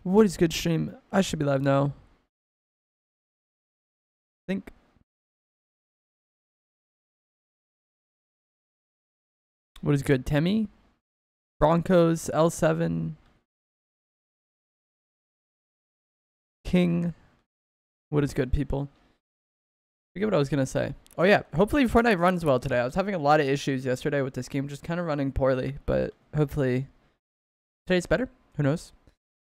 What is good stream? I should be live now. Think. What is good, Temmie? Broncos, L7. King. What is good, people? Forget what I was going to say. Oh, yeah. Hopefully Fortnite runs well today. I was having a lot of issues yesterday with this game, just kind of running poorly. But hopefully today's better. Who knows?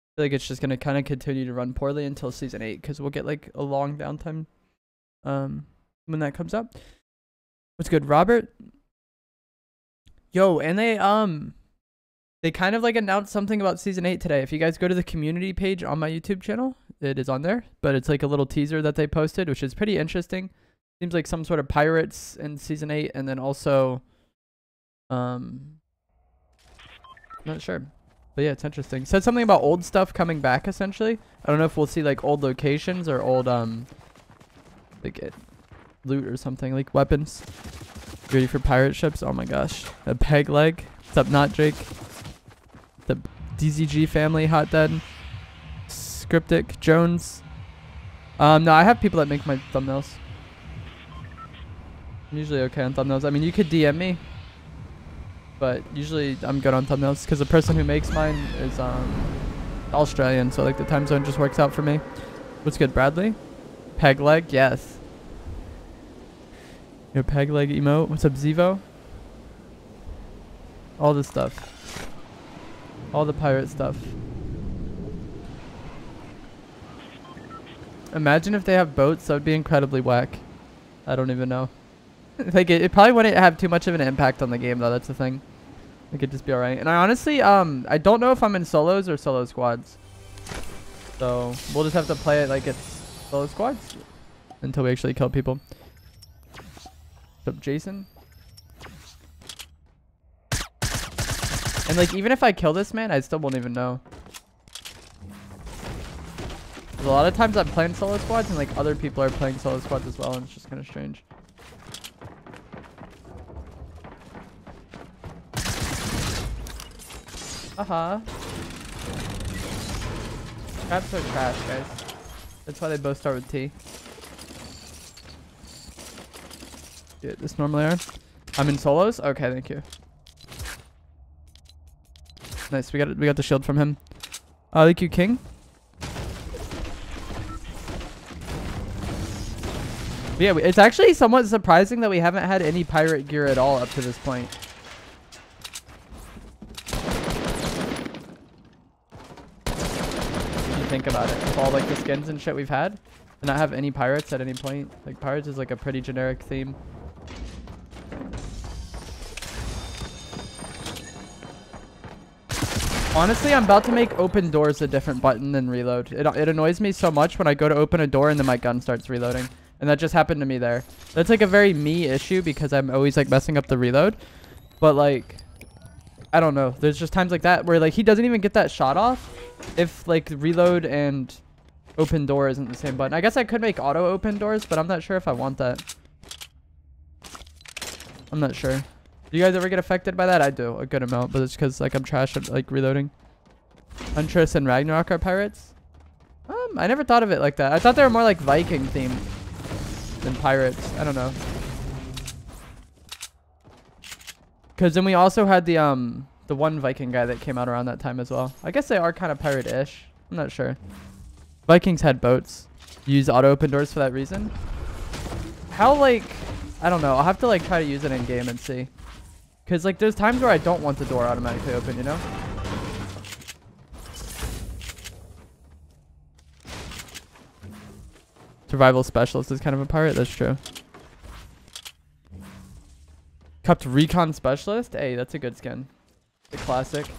I feel like it's just going to kind of continue to run poorly until Season 8. Because we'll get like a long downtime when that comes up. What's good, Robert? Yo, and they kind of like announced something about Season 8 today. If you guys go to the community page on my YouTube channel, it is on there. But it's like a little teaser that they posted, which is pretty interesting. Seems like some sort of pirates in Season 8. And then also, not sure. But yeah, it's interesting. Said something about old stuff coming back, essentially. I don't know if we'll see like old locations or old, like loot or something, like weapons. Ready for pirate ships? Oh my gosh. A peg leg. What's up, Not Drake? The DZG family, Hot Dead. Scriptic, Jones. No, I have people that make my thumbnails. I'm usually okay on thumbnails. I mean, you could DM me. But usually I'm good on thumbnails because the person who makes mine is Australian. So like the time zone just works out for me. What's good, Bradley? Peg leg? Yes. Your peg leg emote. What's up, Zevo? All this stuff. All the pirate stuff. Imagine if they have boats. That would be incredibly whack. I don't even know. Like it probably wouldn't have too much of an impact on the game though. That's the thing. It could just be alright. And I honestly, I don't know if I'm in solos or solo squads. So we'll just have to play it like it's solo squads until we actually kill people. What's up, Jason? And like even if I kill this man, I still won't even know. A lot of times I'm playing solo squads and like other people are playing solo squads as well, and it's just kind of strange. Traps are trash, guys. That's why they both start with T. Get this normally are. I'm in solos? Okay, thank you. Nice, we got the shield from him. Thank you, King. But yeah, it's actually somewhat surprising that we haven't had any pirate gear at all up to this point. Think about it, with all like the skins and shit we've had, and not have any pirates at any point. Like pirates is like a pretty generic theme. Honestly, I'm about to make open doors a different button than reload. It annoys me so much when I go to open a door and then my gun starts reloading, and that just happened to me there. That's like a very me issue because I'm always like messing up the reload, but like I don't know, there's just times like that where like he doesn't even get that shot off if like reload and open door isn't the same button. I guess I could make auto open doors, but I'm not sure if I want that. I'm not sure. Do you guys ever get affected by that? I do a good amount, but it's because like I'm trash at like reloading. Huntress and Ragnarok are pirates. I never thought of it like that. I thought they were more like Viking themed than pirates. I don't know. Because then we also had the one Viking guy that came out around that time as well. I guess they are kind of pirate-ish. I'm not sure. Vikings had boats. Use auto open doors for that reason. How like, I don't know. I'll have to like try to use it in game and see. Because like there's times where I don't want the door automatically open, you know? Survival specialist is kind of a pirate. That's true. Cupped recon specialist. Hey, that's a good skin. The classic. I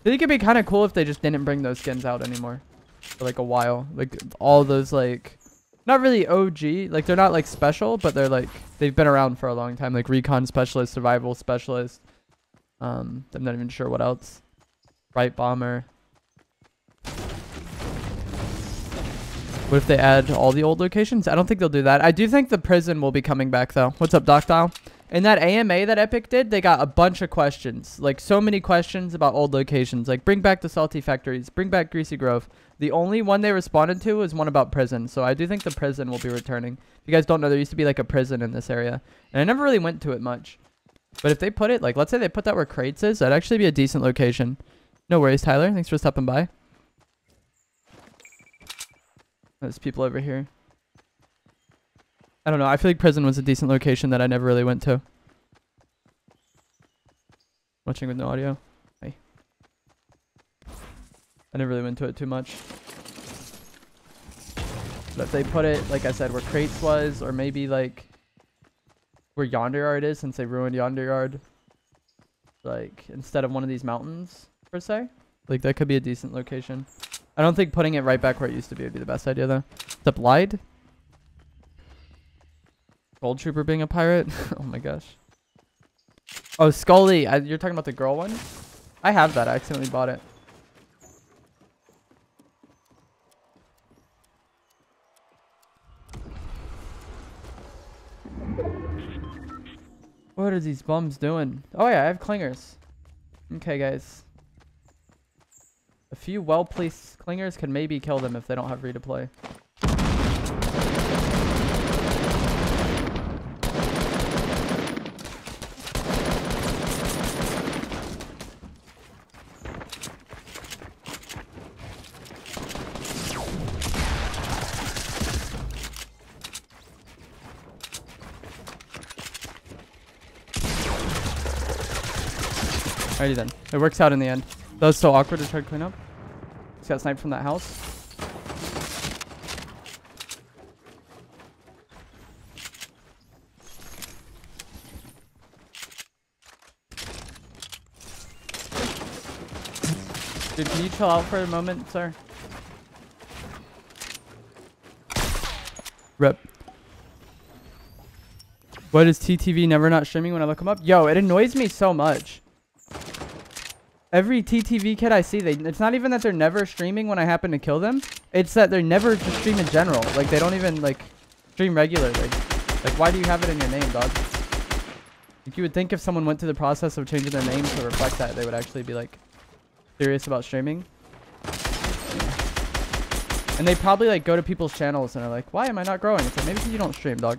think it'd be kind of cool if they just didn't bring those skins out anymore for like a while. Like all those like, not really OG. Like they're not like special, but they're like, they've been around for a long time. Like recon specialist, survival specialist. I'm not even sure what else. Right bomber. What if they add all the old locations? I don't think they'll do that. I do think the prison will be coming back though. What's up, Doc Dial? In that AMA that Epic did, they got a bunch of questions. Like, so many questions about old locations. Like, bring back the Salty Factories. Bring back Greasy Grove. The only one they responded to was one about prison. So I do think the prison will be returning. If you guys don't know, there used to be, like, a prison in this area. And I never really went to it much. But if they put it, like, let's say they put that where Crates is, that'd actually be a decent location. No worries, Tyler. Thanks for stopping by. There's people over here. I don't know. I feel like prison was a decent location that I never really went to. Watching with no audio. Hey. I never really went to it too much. But if they put it, like I said, where Crates was, or maybe like where Yonder Yard is, since they ruined Yonder Yard. Like, instead of one of these mountains, per se. Like, that could be a decent location. I don't think putting it right back where it used to be would be the best idea, though. The Blide? Gold Trooper being a pirate? Oh my gosh. Oh, Scully. You're talking about the girl one? I have that. I accidentally bought it. What are these bums doing? Oh yeah, I have clingers. Okay, guys. A few well-placed clingers can maybe kill them if they don't have redeploy. Alrighty then. It works out in the end. That was so awkward to try to clean up. Just got sniped from that house. Dude, can you chill out for a moment, sir? Rip. What is TTV never not streaming when I look them up? Yo, it annoys me so much. Every TTV kid I see, it's not even that they're never streaming when I happen to kill them. It's that they're never just stream in general. Like, they don't even, like, stream regularly. Like, why do you have it in your name, dog? Like, you would think if someone went through the process of changing their name to reflect that, they would actually be, like, serious about streaming. And they probably, like, go to people's channels and are like, why am I not growing? It's like, maybe you don't stream, dog.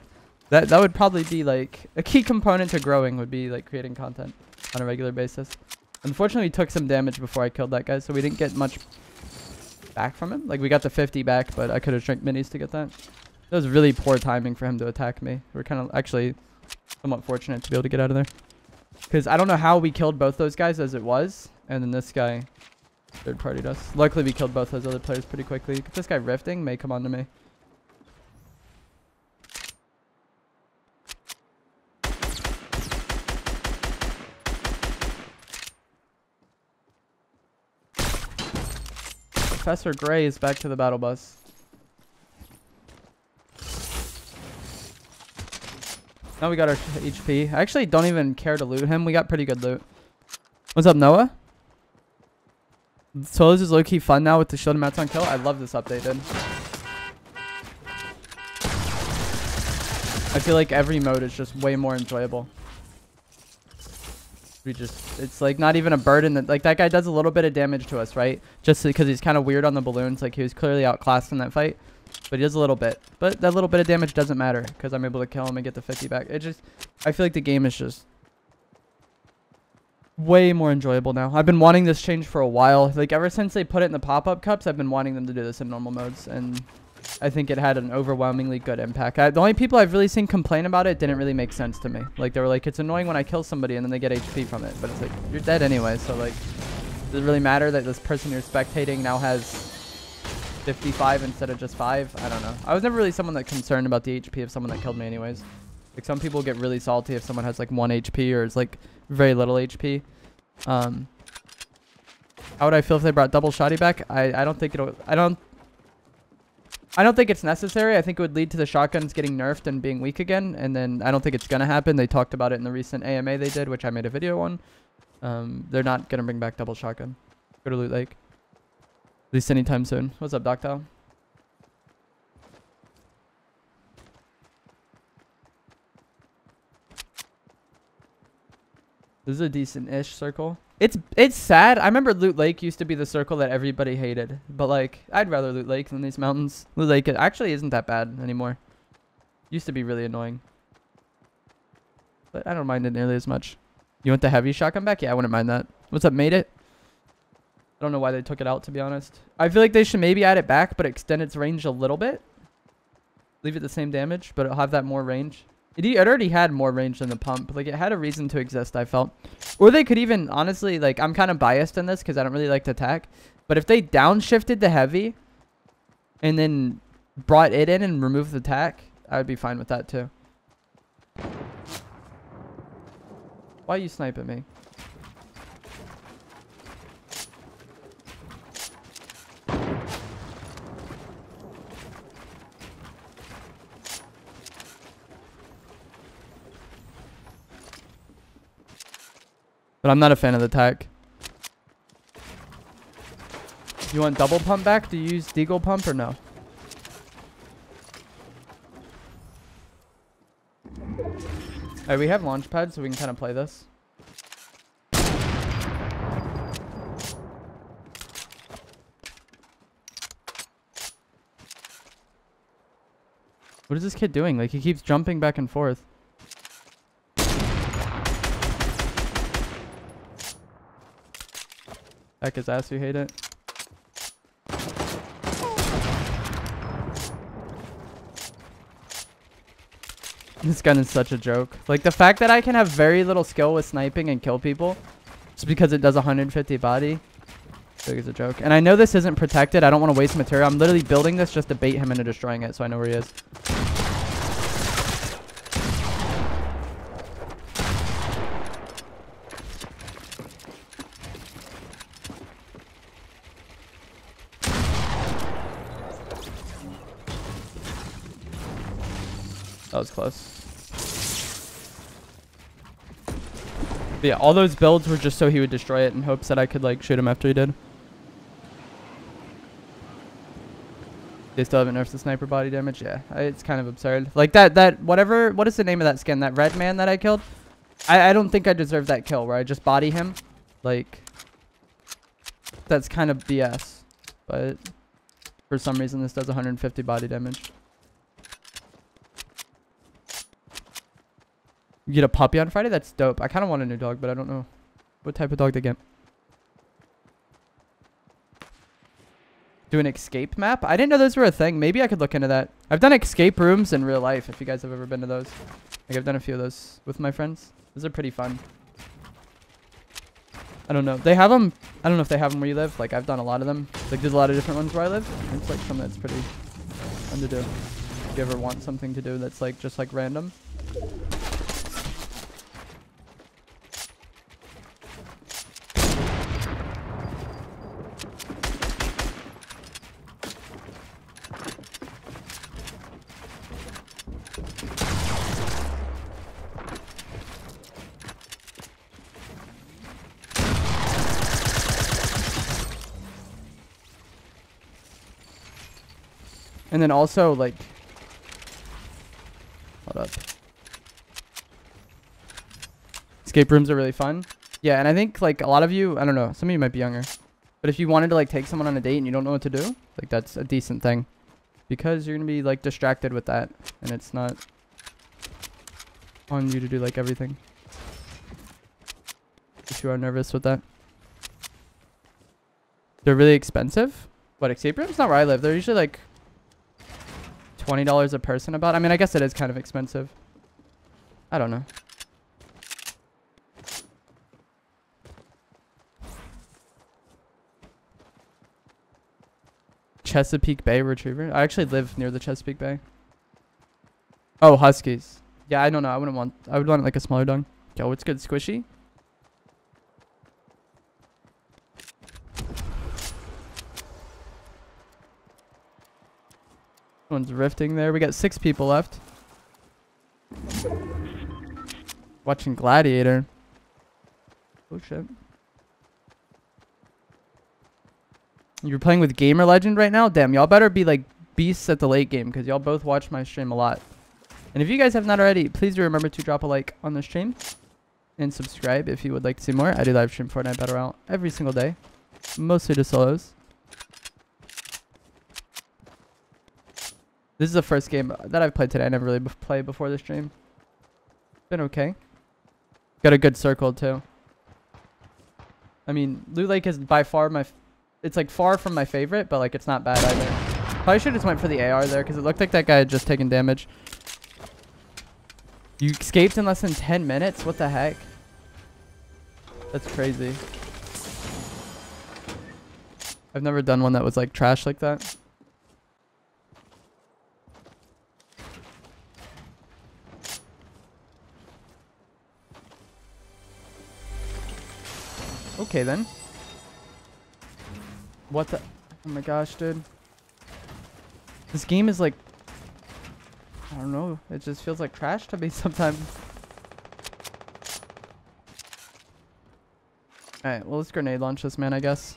That would probably be, like, a key component to growing would be, like, creating content on a regular basis. Unfortunately, we took some damage before I killed that guy, so we didn't get much back from him. Like, we got the 50 back, but I could have drank minis to get that. That was really poor timing for him to attack me. We're kind of actually somewhat fortunate to be able to get out of there. Because I don't know how we killed both those guys as it was, and then this guy third-partied us. Luckily, we killed both those other players pretty quickly. This guy rifting may come on to me. Professor Gray is back to the battle bus. Now we got our HP. I actually don't even care to loot him. We got pretty good loot. What's up, Noah? Solos is low-key fun now with the shield and mats on kill. I love this update, dude. I feel like every mode is just way more enjoyable. It's like not even a burden that, like, that guy does a little bit of damage to us, right? Just because he's kind of weird on the balloons. Like, he was clearly outclassed in that fight, but he does a little bit. But that little bit of damage doesn't matter because I'm able to kill him and get the 50 back. It just, I feel like the game is just way more enjoyable now. I've been wanting this change for a while. Like, ever since they put it in the pop-up cups, I've been wanting them to do this in normal modes, and I think it had an overwhelmingly good impact. The only people I've really seen complain about it didn't really make sense to me. Like, they were like, it's annoying when I kill somebody and then they get HP from it. But it's like, you're dead anyway, so, like, does it really matter that this person you're spectating now has 55 instead of just 5? I don't know. I was never really someone that concerned about the HP of someone that killed me anyways. Like, some people get really salty if someone has, like, 1 HP or is, like, very little HP. How would I feel if they brought double shotty back? I don't think it'll... I don't think it's necessary. I think it would lead to the shotguns getting nerfed and being weak again. And then I don't think it's going to happen. They talked about it in the recent AMA they did, which I made a video on. They're not going to bring back double shotgun. Go to Loot Lake. At least anytime soon. What's up, Doctile? This is a decent-ish circle. It's sad. I remember Loot Lake used to be the circle that everybody hated. But, like, I'd rather Loot Lake than these mountains. Loot Lake actually isn't that bad anymore. Used to be really annoying. But I don't mind it nearly as much. You want the heavy shotgun back? Yeah, I wouldn't mind that. What's up, made it? I don't know why they took it out, to be honest. I feel like they should maybe add it back, but extend its range a little bit. Leave it the same damage, but it'll have that more range. It already had more range than the pump. Like, it had a reason to exist, I felt. Or they could even, honestly, like, I'm kind of biased in this because I don't really like to attack. But if they downshifted the heavy and then brought it in and removed the attack, I would be fine with that, too. Why are you sniping me? But I'm not a fan of the attack. You want double pump back? Do you use deagle pump or no? Alright, we have launch pads, so we can kind of play this. What is this kid doing? Like, he keeps jumping back and forth. Back his ass, you hate it. This gun is such a joke. Like, the fact that I can have very little skill with sniping and kill people just because it does 150 body, I think it's a joke. And I know this isn't protected. I don't want to waste material. I'm literally building this just to bait him into destroying it so I know where he is. That was close. But yeah, all those builds were just so he would destroy it in hopes that I could, like, shoot him after he did. They still haven't nerfed the sniper body damage? Yeah, it's kind of absurd. Like, whatever, what is the name of that skin? That red man that I killed? I don't think I deserve that kill where I just body him. Like, that's kind of BS. But for some reason, this does 150 body damage. You get a puppy on Friday? That's dope. I kind of want a new dog, but I don't know what type of dog to get. Do an escape map? I didn't know those were a thing. Maybe I could look into that. I've done escape rooms in real life, if you guys have ever been to those. Like, I've done a few of those with my friends. Those are pretty fun. I don't know. They have them. I don't know if they have them where you live. Like, I've done a lot of them. Like, there's a lot of different ones where I live. It's like something that's pretty fun to do. If you ever want something to do that's like just like random. And then also, like, hold up. Escape rooms are really fun. Yeah, and I think, like, a lot of you, I don't know, some of you might be younger. But if you wanted to, like, take someone on a date and you don't know what to do, like, that's a decent thing. Because you're going to be, like, distracted with that. And it's not on you to do, like, everything. If you are nervous with that. They're really expensive. What, escape rooms? Not where I live. They're usually, like, $20 a person about. I mean, I guess it is kind of expensive. I don't know. Chesapeake Bay Retriever. I actually live near the Chesapeake Bay. Oh, Huskies. Yeah, I don't know. I would want like a smaller dog. Yo, what's good? Squishy? One's rifting there. We got 6 people left. Watching Gladiator. Oh shit. You're playing with Gamer Legend right now? Damn, y'all better be like beasts at the late game because y'all both watch my stream a lot. And if you guys have not already, please do remember to drop a like on the stream. and subscribe if you would like to see more. I do live stream Fortnite Battle Royale every single day, mostly to solos. This is the first game that I've played today. I never really played before the stream. Been okay. Got a good circle too. I mean, Loot Lake is by far it's like far from my favorite, but like it's not bad either. Probably should have just went for the AR there because it looked like that guy had just taken damage. You escaped in less than 10 minutes? What the heck? That's crazy. I've never done one that was like trash like that. Okay then. What the? Oh my gosh, dude. This game is like, I don't know. It just feels like trash to me sometimes. Alright, well, let's grenade launch this man, I guess.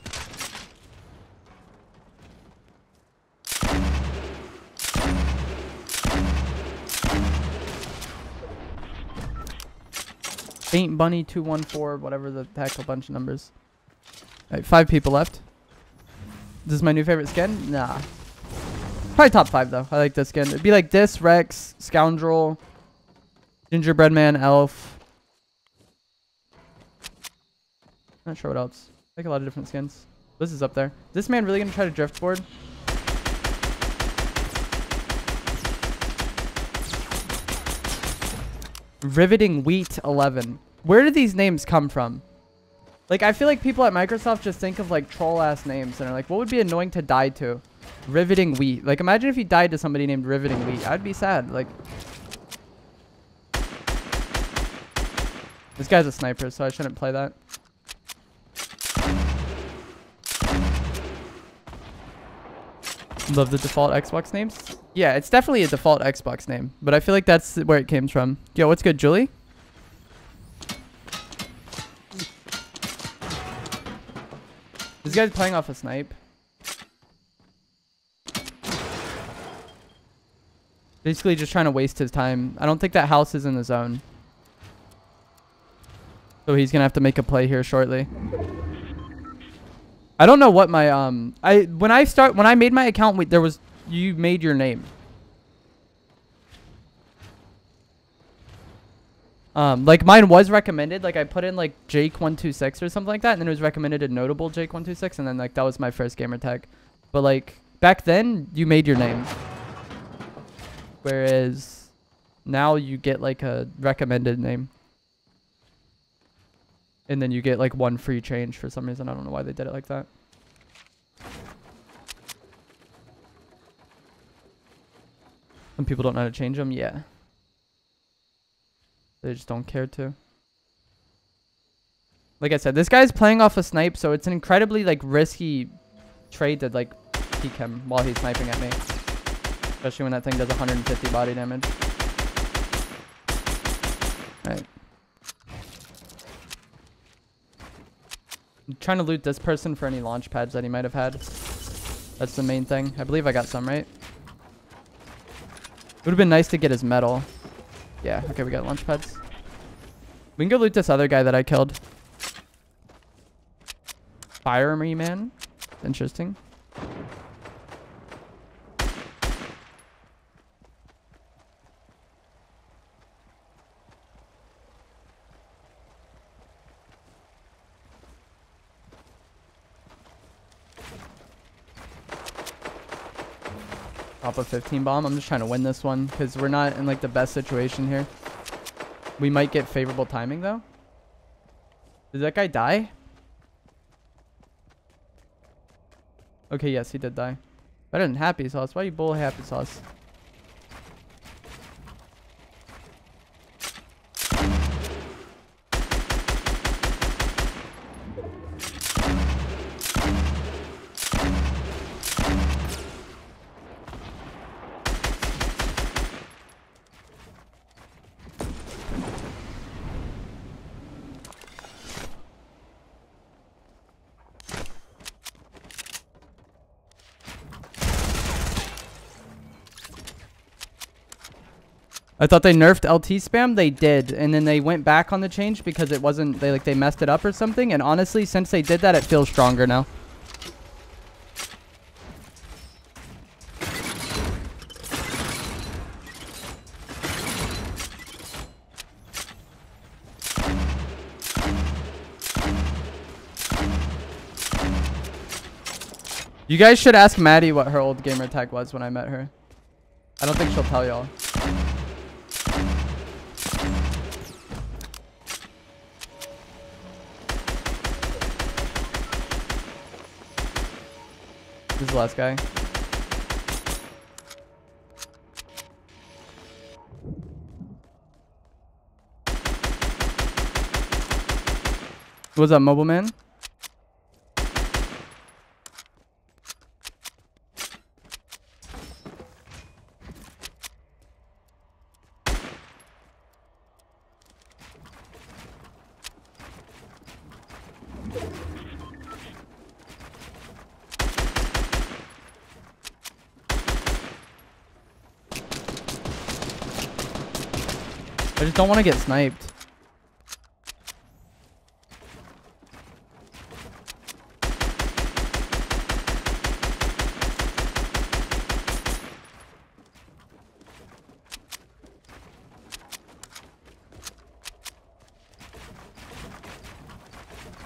Faint Bunny 214, whatever the heck, a bunch of numbers. Alright, 5 people left. This is my new favorite skin? Nah. Probably top 5 though. I like this skin. It'd be like this, Rex, Scoundrel, Gingerbread Man, Elf. Not sure what else. I like a lot of different skins. This is up there. Is this man really gonna try to driftboard? Riveting Wheat 11. Where did these names come from? Like, I feel like people at Microsoft just think of like troll ass names and are like, what would be annoying to die to? Riveting Wheat. Like, imagine if you died to somebody named Riveting Wheat. I'd be sad. Like, this guy's a sniper, so I shouldn't play that. Love the default Xbox names. Yeah, it's definitely a default Xbox name, but I feel like that's where it came from. Yo, what's good, Julie? This guy's playing off a snipe. Basically just trying to waste his time. I don't think that house is in the zone. So he's gonna have to make a play here shortly. I don't know what my when I made my account, there was, you made your name. Like mine was recommended, like I put in like Jake126 or something like that, and then it was recommended a notable Jake126, and then like that was my first gamer tag. But like back then you made your name, whereas now you get like a recommended name, and then you get like 1 free change for some reason. I don't know why they did it like that. Some people don't know how to change them. Yeah. They just don't care to. Like I said, this guy's playing off a snipe, so it's an incredibly like risky trade to like peek him while he's sniping at me. Especially when that thing does 150 body damage. Alright. I'm trying to loot this person for any launch pads that he might have had. That's the main thing. I believe I got some, right? It would have been nice to get his medal. Yeah, okay, we got launch pads. We can go loot this other guy that I killed. Fire me, man. Interesting. Pop a 15 bomb. I'm just trying to win this one because we're not in like the best situation here. We might get favorable timing though. Did that guy die? Okay, yes, he did die. Better than happy sauce. Why you bull happy sauce? I thought they nerfed LT spam. They did, and then they went back on the change because it wasn't. They messed it up or something. And honestly, since they did that, it feels stronger now. You guys should ask Maddie what her old gamer tag was when I met her. I don't think she'll tell y'all. This is the last guy. What's up, mobile man? I just don't want to get sniped.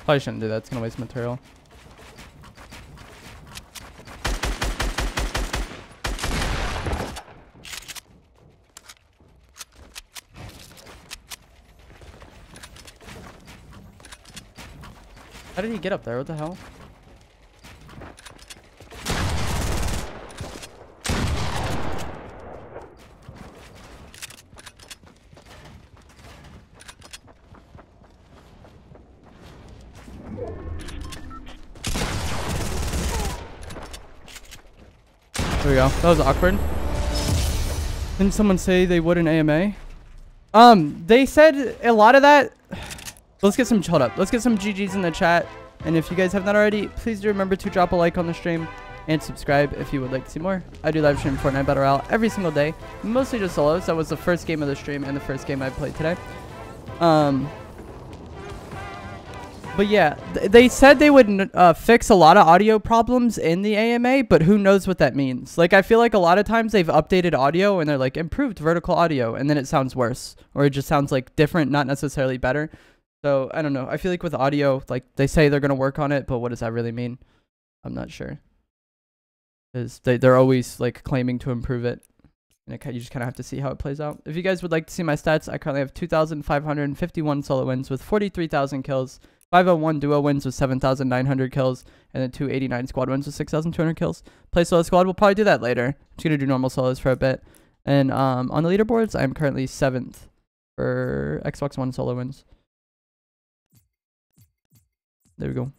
Probably shouldn't do that. It's going to waste material. How did he get up there? What the hell? There we go. That was awkward. Didn't someone say they would in AMA? They said a lot of that. Let's get some chilled up. Let's get some GGs in the chat. And if you guys have not already, please do remember to drop a like on the stream and subscribe if you would like to see more. I do live stream Fortnite Battle Royale every single day, mostly just solos. That was the first game of the stream and the first game I played today. But yeah, they said they would fix a lot of audio problems in the AMA, but who knows what that means. Like, I feel like a lot of times they've updated audio and they're like improved vertical audio, and then it sounds worse, or it just sounds like different, not necessarily better. So I don't know. I feel like with audio, like they say they're going to work on it, but what does that really mean? I'm not sure. Because they're always like claiming to improve it. And you just kind of have to see how it plays out. If you guys would like to see my stats, I currently have 2,551 solo wins with 43,000 kills. 501 duo wins with 7,900 kills. And then 289 squad wins with 6,200 kills. Play solo squad. We'll probably do that later. I'm just going to do normal solos for a bit. And on the leaderboards, I'm currently 7th for Xbox One solo wins. There we go.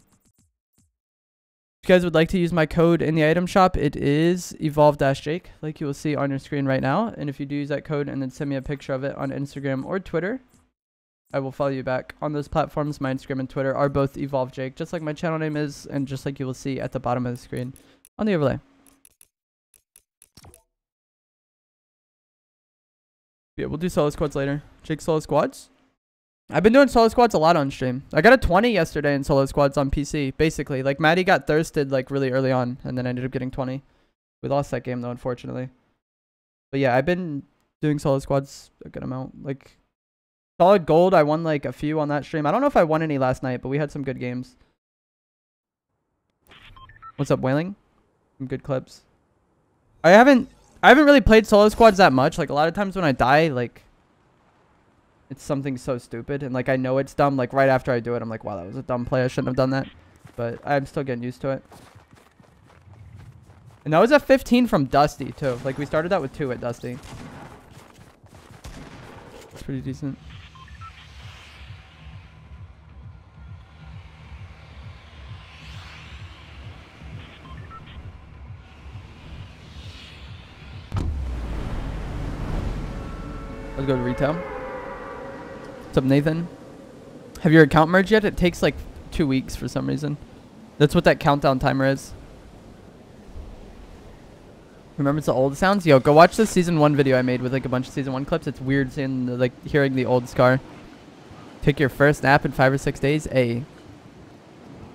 If you guys would like to use my code in the item shop, it is evolve-jake, like you will see on your screen right now. And if you do use that code and then send me a picture of it on Instagram or Twitter, I will follow you back. On those platforms, my Instagram and Twitter are both evolve-jake, just like my channel name is, and just like you will see at the bottom of the screen on the overlay. Yeah, we'll do solo squads later. Jake solo squads? I've been doing solo squads a lot on stream. I got a 20 yesterday in solo squads on PC, basically. Like, Maddie got thirsted, like, really early on, and then I ended up getting 20. We lost that game, though, unfortunately. But, yeah, I've been doing solo squads a good amount. Like, solid gold, I won, like, a few on that stream. I don't know if I won any last night, but we had some good games. What's up, Wailing? Some good clips. I haven't really played solo squads that much. Like, a lot of times when I die, like, it's something so stupid, and like I know it's dumb. Like right after I do it, I'm like, wow, that was a dumb play. I shouldn't have done that. But I'm still getting used to it. And that was a 15 from Dusty too. Like we started out with 2 at Dusty. It's pretty decent. Let's go to retail. What's up, Nathan? Have your account merged yet? It takes like 2 weeks for some reason. That's what that countdown timer is. Remember the old sounds? Yo, go watch the season 1 video I made with like a bunch of season 1 clips. It's weird seeing the, like hearing the old Scar. Take your first nap in 5 or 6 days. Hey.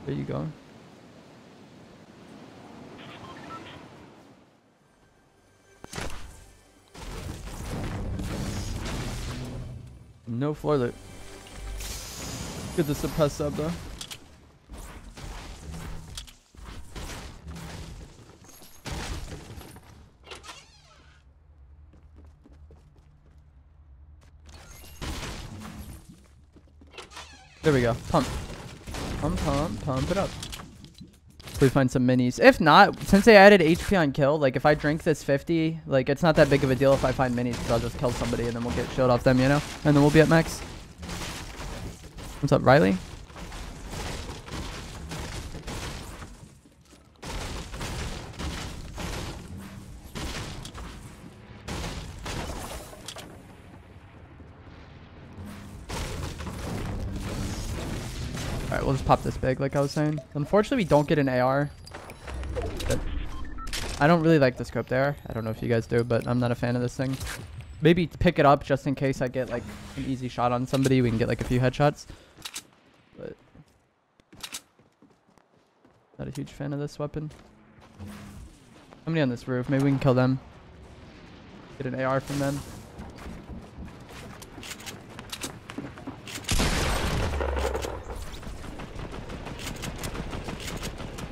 There you go. No floor loot. Good to suppress sub though. There we go. Pump. Pump it up. We find some minis. If not, since they added HP on kill, like if I drink this 50, like it's not that big of a deal if I find minis because I'll just kill somebody and then we'll get shield off them, you know? And then we'll be at max. What's up, Riley? Alright, we'll just pop this big like I was saying. Unfortunately, we don't get an AR. But I don't really like the scope there. I don't know if you guys do, but I'm not a fan of this thing. Maybe pick it up just in case I get like an easy shot on somebody. We can get like a few headshots. But not a huge fan of this weapon. How many on this roof? Maybe we can kill them. Get an AR from them.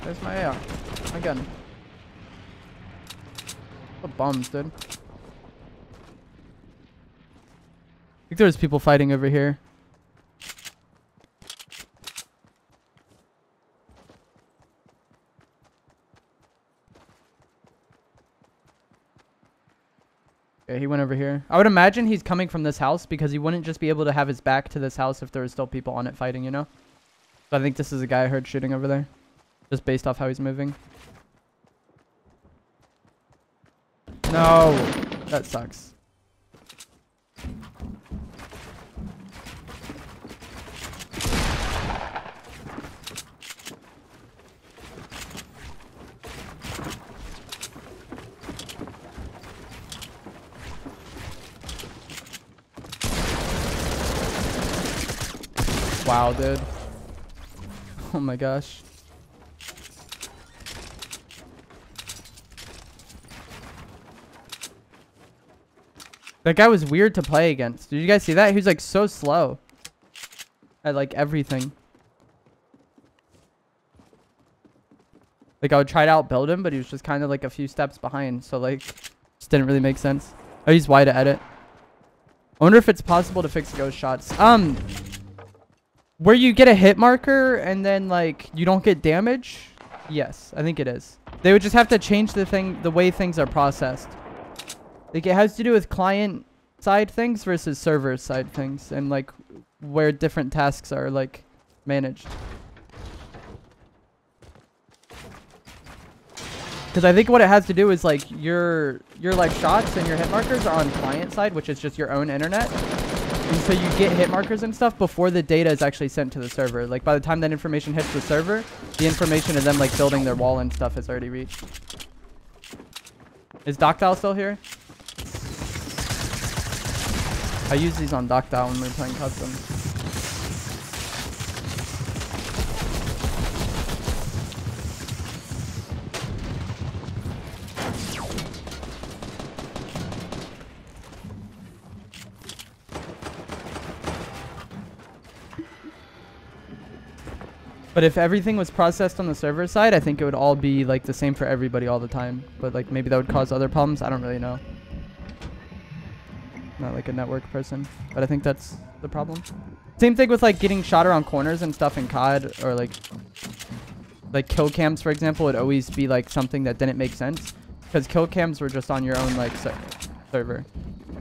Where's my AR? My gun. What bums, dude? I think there's people fighting over here. Okay, he went over here. I would imagine he's coming from this house because he wouldn't just be able to have his back to this house if there were still people on it fighting, you know? So I think this is a guy I heard shooting over there. Just based off how he's moving. No! That sucks. Wow, dude. Oh my gosh. That guy was weird to play against. Did you guys see that? He was like so slow at like everything. Like I would try to outbuild him, but he was just kind of like a few steps behind. So like, just didn't really make sense. I used Y to edit. I wonder if it's possible to fix ghost shots. Where you get a hit marker and then like you don't get damage. Yes, I think it is. They would just have to change the way things are processed. Like it has to do with client side things versus server side things and like where different tasks are like managed. Because I think what it has to do is like your like shots and your hit markers are on client side, which is just your own internet. And so you get hit markers and stuff before the data is actually sent to the server. Like by the time that information hits the server, the information of them like building their wall and stuff has already reached. Is Doctile still here? I use these on Doctile when we're playing custom. But if everything was processed on the server side, I think it would all be like the same for everybody all the time. But like maybe that would cause other problems. I don't really know. Not like a network person, but I think that's the problem. Same thing with like getting shot around corners and stuff in COD, or like kill cams, for example, would always be like something that didn't make sense because kill cams were just on your own like server,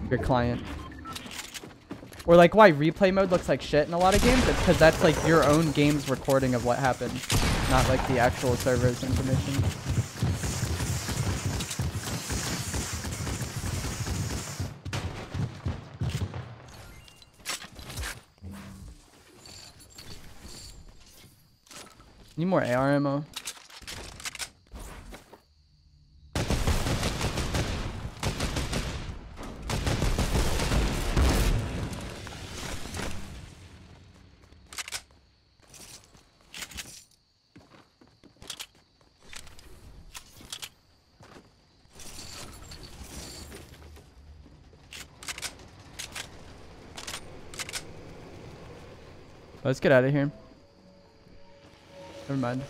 your client. Or like why replay mode looks like shit in a lot of games, it's because that's like your own game's recording of what happened, not like the actual server's information. Need more AR ammo. Let's get out of here. Never mind.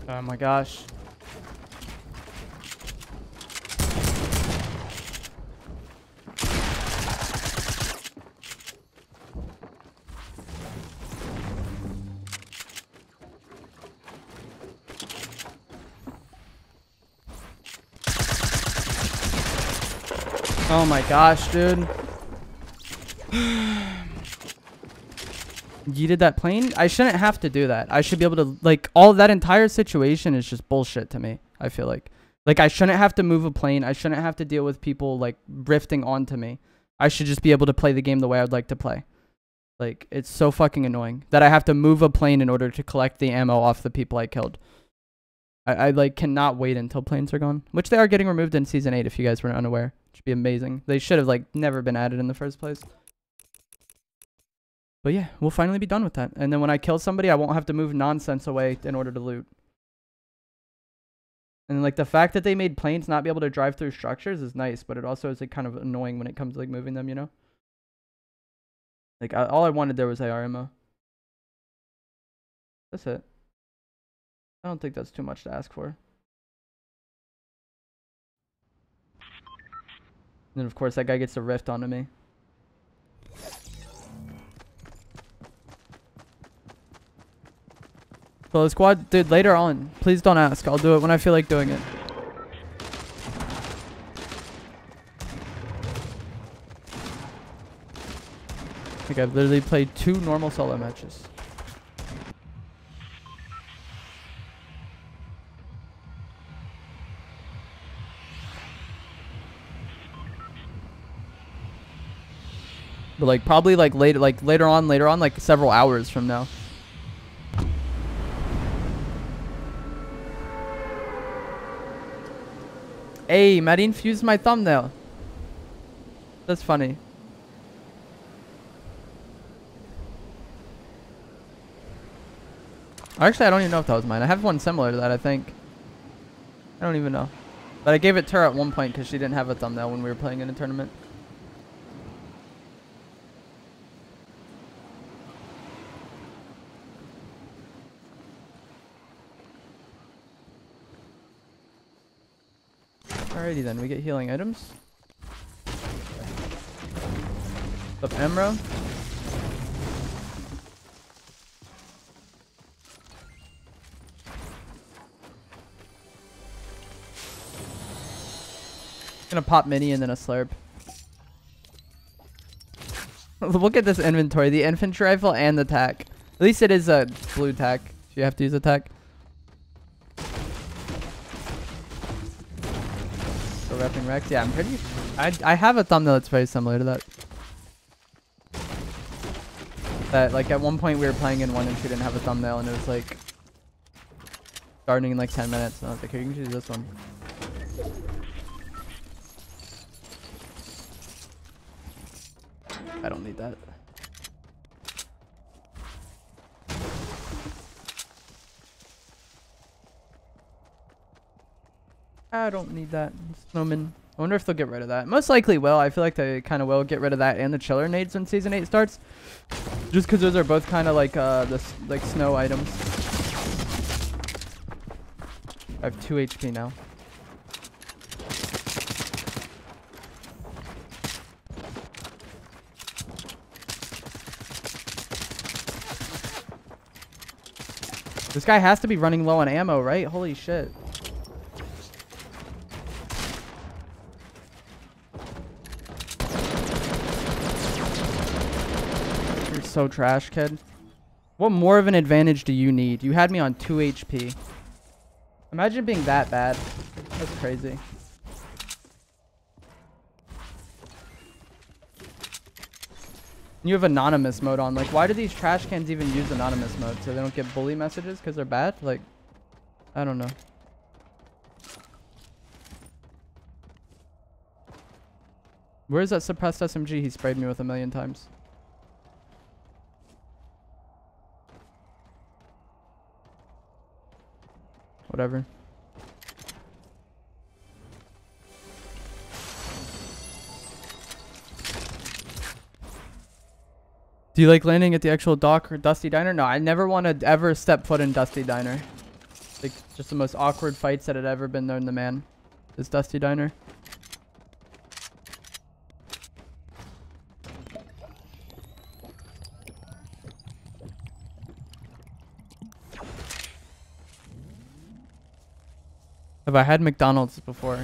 Oh my gosh. Oh my gosh, dude. Yeeted that plane? I shouldn't have to do that. I should be able to, like, all that entire situation is just bullshit to me, I feel like. Like, I shouldn't have to move a plane. I shouldn't have to deal with people, like, drifting onto me. I should just be able to play the game the way I'd like to play. Like, it's so fucking annoying that I have to move a plane in order to collect the ammo off the people I killed. I like, cannot wait until planes are gone. Which they are getting removed in Season 8, if you guys were unaware. It should be amazing. They should have, like, never been added in the first place. But yeah, we'll finally be done with that. And then when I kill somebody, I won't have to move nonsense away in order to loot. And like the fact that they made planes not be able to drive through structures is nice, but it also is like kind of annoying when it comes to like moving them, you know? Like all I wanted there was AR ammo. That's it. I don't think that's too much to ask for. And then of course that guy gets a rift onto me. So the squad, dude, later on, please don't ask. I'll do it when I feel like doing it. I think I've literally played 2 normal solo matches. But like probably like later on, like several hours from now. Hey, Maddie infused my thumbnail. That's funny. Actually, I don't even know if that was mine. I have one similar to that, I think. I don't even know. But I gave it to her at one point because she didn't have a thumbnail when we were playing in a tournament. Alrighty then, we get healing items. Up Emro. Gonna pop mini and then a slurp. Look at this inventory, the infantry rifle and the tac. At least it is a blue tac. If you have to use a tac. Repping Rex. Yeah, I'm pretty. I have a thumbnail that's very similar to that. That like at one point we were playing in one and she didn't have a thumbnail and it was like starting in like 10 minutes. And I was like, here, you can use this one. I don't need that. I don't need that. Snowman. I wonder if they'll get rid of that. Most likely will. I feel like they kind of will get rid of that and the chiller nades when Season 8 starts. Just because those are both kind of like like snow items. I have 2 HP now. This guy has to be running low on ammo, right? Holy shit. So trash, kid. What more of an advantage do you need? You had me on 2 HP. Imagine being that bad. That's crazy. You have anonymous mode on. Like, why do these trash cans even use anonymous mode? So they don't get bully messages because they're bad? Like, I don't know. Where's that suppressed SMG he sprayed me with 1,000,000 times? Whatever. Do you like landing at the actual dock or Dusty Diner? No, I never want to ever step foot in Dusty Diner. Like, just the most awkward fights that had ever been known to man is Dusty Diner. Have I had McDonald's before?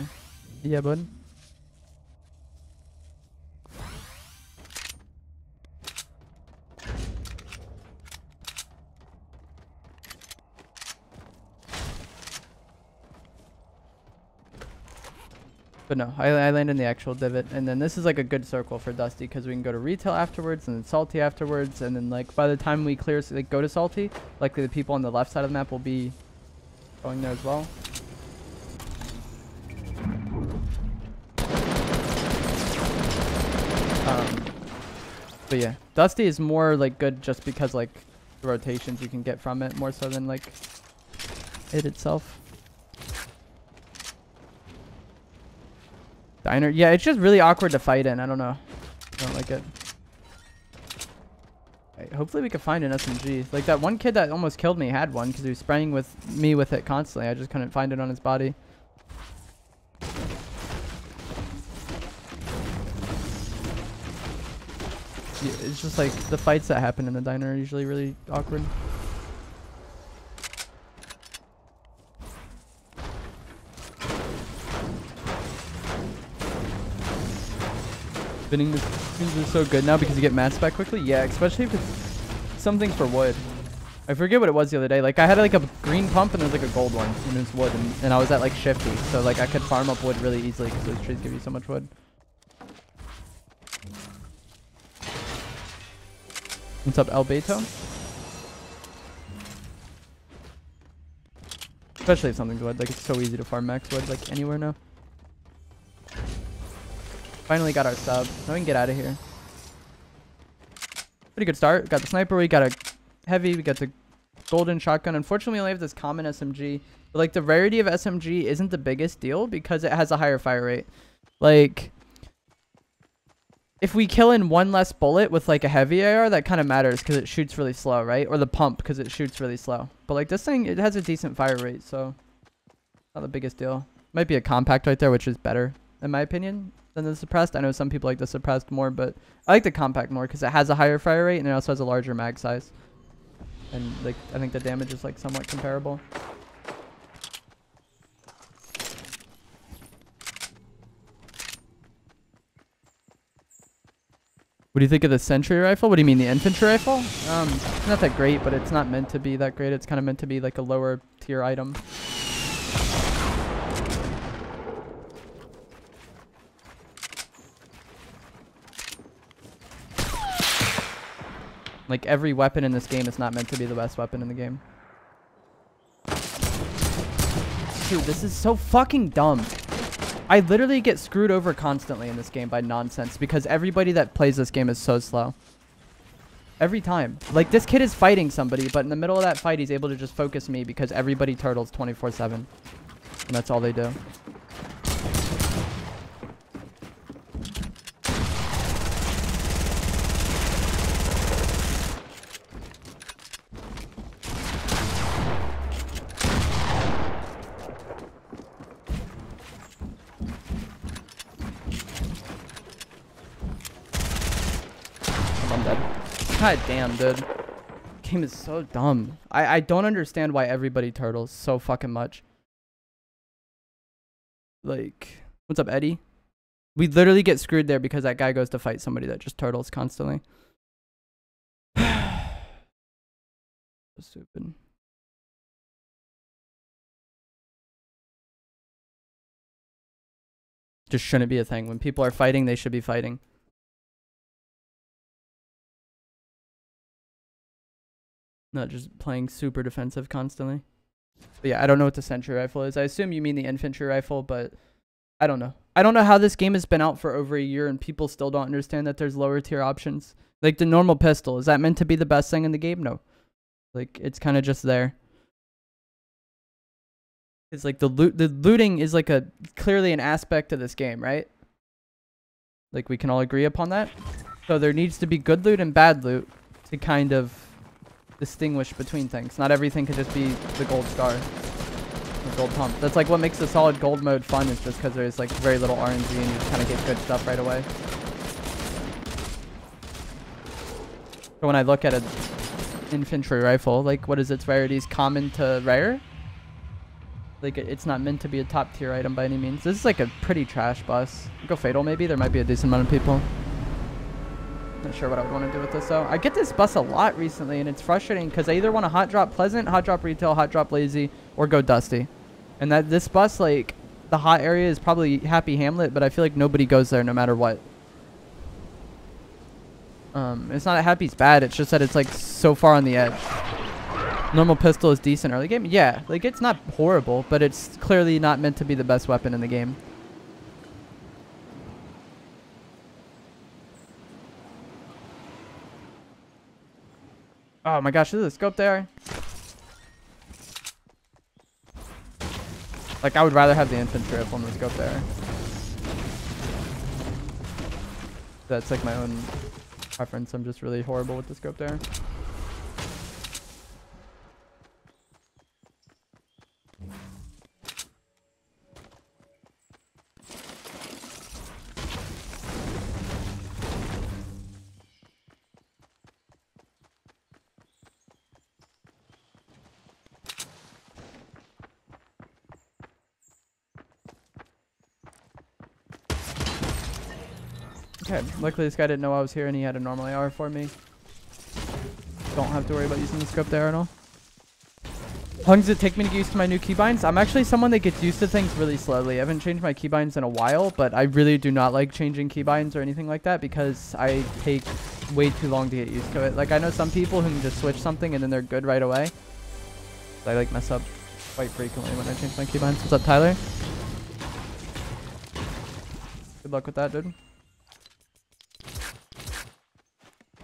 Yeah, bud. But no, I land in the actual divot, and then this is like a good circle for Dusty because we can go to retail afterwards and then salty afterwards, and then like by the time we clear, like go to salty, likely the people on the left side of the map will be going there as well. But yeah, Dusty is more like good just because like the rotations you can get from it more so than like it itself. Diner, yeah, it's just really awkward to fight in. I don't know. I don't like it. Right, hopefully we can find an SMG. Like that one kid that almost killed me had one because he was spraying with me with it constantly. I just couldn't find it on his body. Yeah, it's just like the fights that happen in the diner are usually really awkward. Spinning is so good now because you get mats back quickly. Yeah, especially if it's something for wood. I forget what it was the other day. Like I had like a green pump and there's like a gold one and it's wood, and I was at like shifty, so like I could farm up wood really easily because those trees give you so much wood. What's up, El Beto? Especially if something's wood, like it's so easy to farm max wood like anywhere now. Finally got our sub. Now we can get out of here. Pretty good start. Got the sniper. We got a heavy. We got the golden shotgun. Unfortunately, we only have this common SMG. But like the rarity of SMG isn't the biggest deal because it has a higher fire rate. Like if we kill in one less bullet with like a heavy AR, that kind of matters because it shoots really slow, right? Or the pump because it shoots really slow. But like this thing, it has a decent fire rate, so not the biggest deal. Might be a compact right there, which is better in my opinion than the suppressed. I know some people like the suppressed more, but I like the compact more because it has a higher fire rate and it also has a larger mag size. And like I think the damage is like somewhat comparable. What do you think of the sentry rifle? What do you mean, the infantry rifle? It's not that great, but it's not meant to be that great. It's kind of meant to be like a lower tier item. Like every weapon in this game is not meant to be the best weapon in the game. Dude, this is so fucking dumb. I literally get screwed over constantly in this game by nonsense because everybody that plays this game is so slow. Every time. Like this kid is fighting somebody, but in the middle of that fight, he's able to just focus me because everybody turtles 24/7. And that's all they do. I'm dead. God damn, dude. Game is so dumb. I don't understand why everybody turtles so fucking much. Like, what's up, Eddie? We literally get screwed there because that guy goes to fight somebody that just turtles constantly. So stupid. Just shouldn't be a thing. When people are fighting, they should be fighting. Not just playing super defensive constantly. But yeah, I don't know what the sentry rifle is. I assume you mean the infantry rifle, but I don't know. I don't know how this game has been out for over a year and people still don't understand that there's lower tier options. Like the normal pistol, is that meant to be the best thing in the game? No. Like it's kind of just there. It's like the looting is like clearly an aspect of this game, right? Like we can all agree upon that. So there needs to be good loot and bad loot to kind of distinguish between things. Not everything can just be the gold star or gold pump. That's like what makes the solid gold mode fun, is just because there's like very little RNG and you just kind of get good stuff right away. So when I look at an infantry rifle, like what is its rarities? Common to rare? Like it's not meant to be a top tier item by any means. This is like a pretty trash bus. Go fatal maybe. There might be a decent amount of people. Not sure what I would want to do with this though. I get this bus a lot recently and it's frustrating because I either want to hot drop pleasant, hot drop retail, hot drop lazy, or go dusty. And that this bus, like the hot area is probably Happy Hamlet, but I feel like nobody goes there no matter what. It's not that Happy's bad, it's just that it's like so far on the edge. Normal pistol is decent early game. Yeah, like it's not horrible, but it's clearly not meant to be the best weapon in the game. Oh my gosh, is this a scope there? Like I would rather have the infantry rifle than the scope there. That's like my own preference. I'm just really horrible with the scope there. Okay, luckily this guy didn't know I was here and he had a normal AR for me. Don't have to worry about using the scope there at all. How long does it take me to get used to my new keybinds? I'm actually someone that gets used to things really slowly. I haven't changed my keybinds in a while, but I really do not like changing keybinds or anything like that because I take way too long to get used to it. Like I know some people who can just switch something and then they're good right away. I like mess up quite frequently when I change my keybinds. What's up, Tyler? Good luck with that, dude.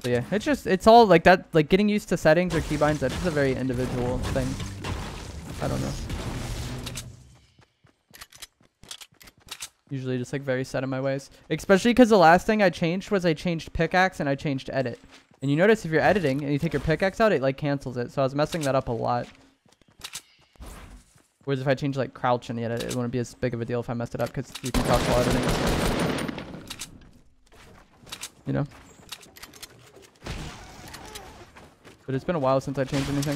So yeah, it's all like that, like getting used to settings or keybinds, that's just a very individual thing. I don't know. Usually just like very set in my ways. Especially because the last thing I changed was I changed pickaxe and I changed edit. And you notice if you're editing and you take your pickaxe out, it like cancels it. So I was messing that up a lot. Whereas if I change like crouch and the edit, it wouldn't be as big of a deal if I messed it up because you can crouch while editing. You know? But it's been a while since I changed anything.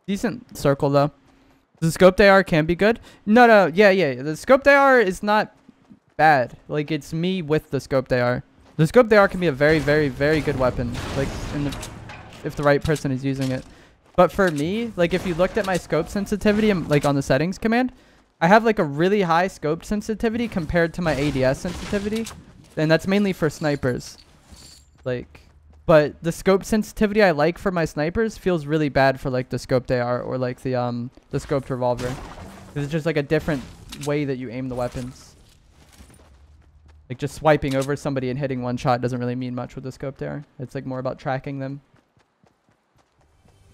Decent circle though. The scoped AR can be good. No, yeah. The scoped AR is not bad. Like it's me with the scoped AR. The scoped AR can be a very, very, very good weapon. Like if the right person is using it. But for me, like if you looked at my scope sensitivity and like on the settings command, I have like a really high scope sensitivity compared to my ADS sensitivity. And that's mainly for snipers. Like, but the scope sensitivity I like for my snipers feels really bad for like the scoped AR or like the scoped revolver. It's just like a different way that you aim the weapons. Like just swiping over somebody and hitting one shot doesn't really mean much with the scoped AR. It's like more about tracking them.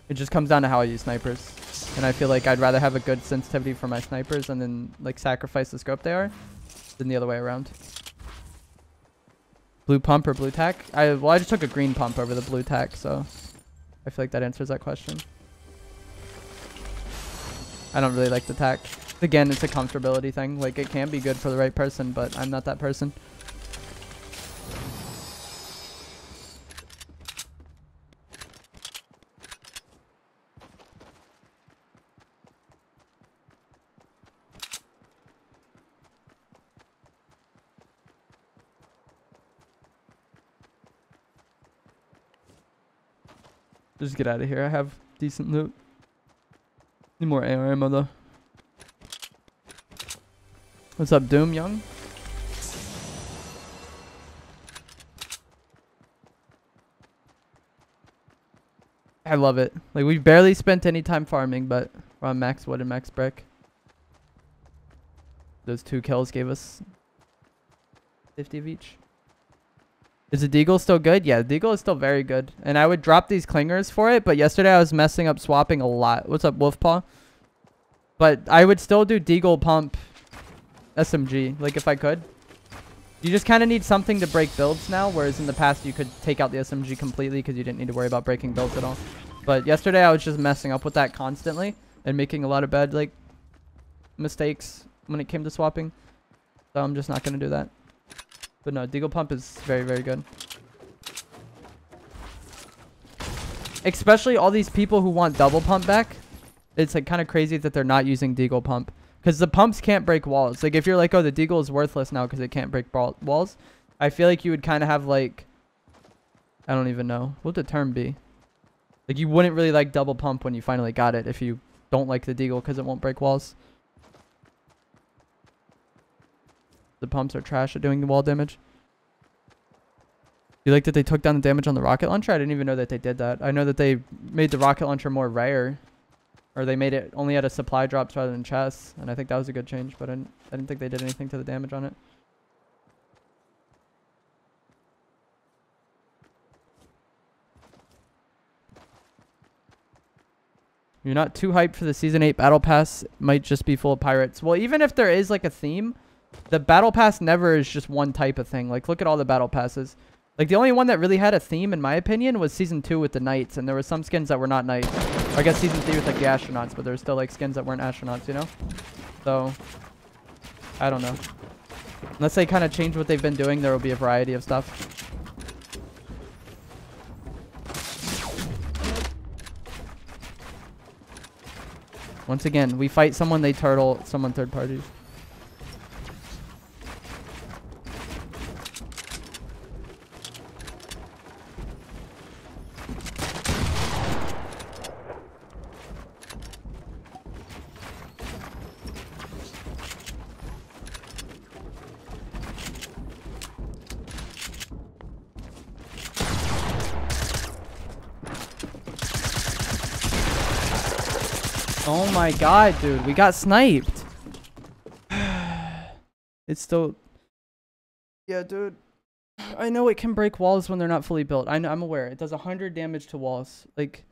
It just comes down to how I use snipers. And I feel like I'd rather have a good sensitivity for my snipers and then like sacrifice the scope they are than the other way around. Blue pump or blue tack? I just took a green pump over the blue tack, so I feel like that answers that question. I don't really like the tack. Again, it's a comfortability thing. Like it can be good for the right person, but I'm not that person. Just get out of here. I have decent loot. Need more AR ammo though. What's up, Doom Young? I love it. Like, we barely spent any time farming, but we're on max wood and max brick. Those 2 kills gave us 50 of each. Is the deagle still good? Yeah, the deagle is still very good. And I would drop these clingers for it, but yesterday I was messing up swapping a lot. What's up, Wolfpaw? But I would still do deagle pump SMG, like if I could. You just kind of need something to break builds now, whereas in the past you could take out the SMG completely because you didn't need to worry about breaking builds at all. But yesterday I was just messing up with that constantly and making a lot of bad like mistakes when it came to swapping. So I'm just not going to do that. But no, deagle pump is very, very good. Especially all these people who want double pump back. It's like kind of crazy that they're not using deagle pump. Because the pumps can't break walls. Like, if you're like, oh, the deagle is worthless now because it can't break walls, I feel like you would kind of have, like, I don't even know. What would the term be? Like, you wouldn't really like double pump when you finally got it if you don't like the deagle because it won't break walls. The pumps are trash at doing the wall damage. You like that they took down the damage on the rocket launcher? I didn't even know that they did that. I know that they made the rocket launcher more rare. Or they made it only out of supply drops rather than chests. And I think that was a good change. But I didn't think they did anything to the damage on it. You're not too hyped for the Season 8 Battle Pass. It might just be full of pirates. Well, even if there is like a theme, the Battle Pass never is just one type of thing. Like, look at all the Battle Passes. Like, the only one that really had a theme, in my opinion, was Season 2 with the Knights. And there were some skins that were not Knights. Or I guess Season 3 with, like, the Astronauts. But there were still, like, skins that weren't Astronauts, you know? So, I don't know. Unless they kind of change what they've been doing, there will be a variety of stuff. Once again, we fight someone, they turtle, someone third parties. Oh my god, dude. We got sniped. It's still... Yeah, dude. I know it can break walls when they're not fully built. I'm aware. It does 100 damage to walls. Like...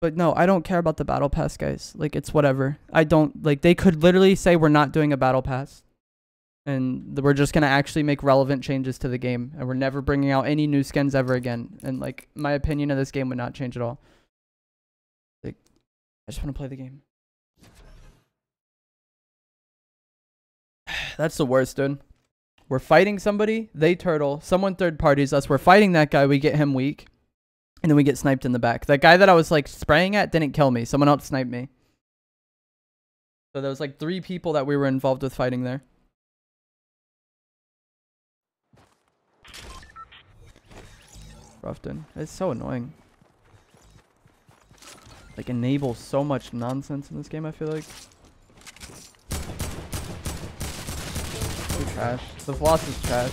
But no, I don't care about the battle pass, guys. Like, it's whatever. I don't... Like, they could literally say we're not doing a battle pass. And we're just going to actually make relevant changes to the game. And we're never bringing out any new skins ever again. And, like, my opinion of this game would not change at all. I just want to play the game. That's the worst, dude. We're fighting somebody, they turtle, someone third parties us. We're fighting that guy, we get him weak. And then we get sniped in the back. That guy that I was like spraying at didn't kill me. Someone else sniped me. So there was like 3 people that we were involved with fighting there. Rough, dude. It's so annoying. Like, enables so much nonsense in this game, I feel like. Too trash. The floss is trash.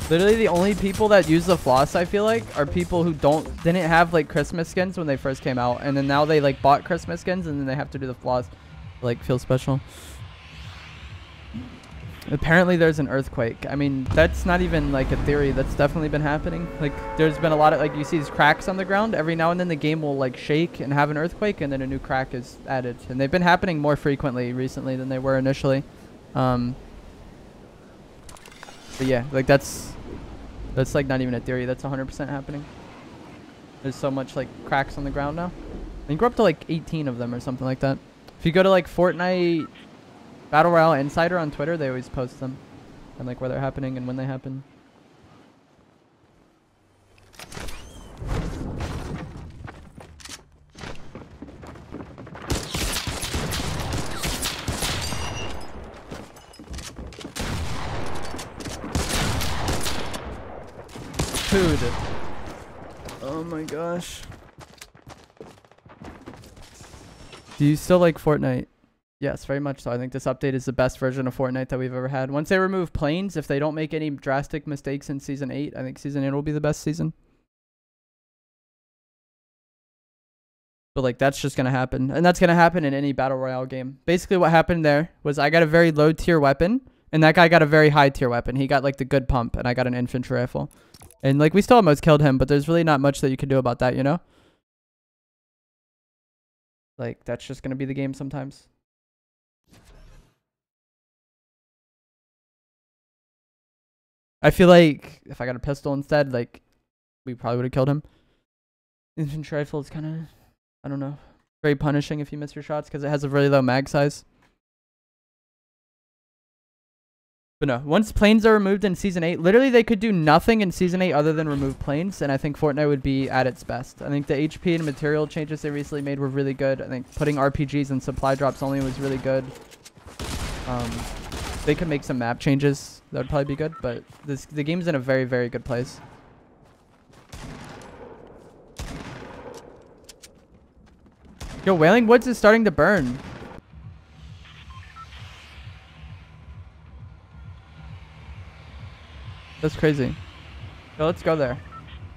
Literally, the only people that use the floss, I feel like, are people who didn't have, like, Christmas skins when they first came out. And then now they, like, bought Christmas skins, and then they have to do the floss. Like, feel special. Apparently there's an earthquake. I mean, that's not even like a theory. That's definitely been happening. Like, there's been a lot of, like, you see these cracks on the ground. Every now and then the game will like shake and have an earthquake, and then a new crack is added. And they've been happening more frequently recently than they were initially. But yeah, like that's like not even a theory. That's 100% happening. There's so much like cracks on the ground now. I think we're up to like 18 of them or something like that. If you go to like Fortnite Battle Royale Insider on Twitter, they always post them and like where they're happening and when they happen. Dude. Oh my gosh. Do you still like Fortnite? Yes, very much so. I think this update is the best version of Fortnite that we've ever had. Once they remove planes, if they don't make any drastic mistakes in Season 8, I think Season 8 will be the best season. But, like, that's just going to happen. And that's going to happen in any Battle Royale game. Basically, what happened there was I got a very low-tier weapon, and that guy got a very high-tier weapon. He got, like, the good pump, and I got an infantry rifle. And, like, we still almost killed him, but there's really not much that you can do about that, you know? Like, that's just going to be the game sometimes. I feel like if I got a pistol instead, like, we probably would have killed him. Infantry rifle is kind of, I don't know, very punishing if you miss your shots because it has a really low mag size. But no, once planes are removed in Season 8, literally they could do nothing in Season 8 other than remove planes, and I think Fortnite would be at its best. I think the HP and material changes they recently made were really good. I think putting RPGs and supply drops only was really good. They could make some map changes. That would probably be good, but the game's in a very, very good place. Yo, Wailing Woods is starting to burn. That's crazy. Yo, let's go there.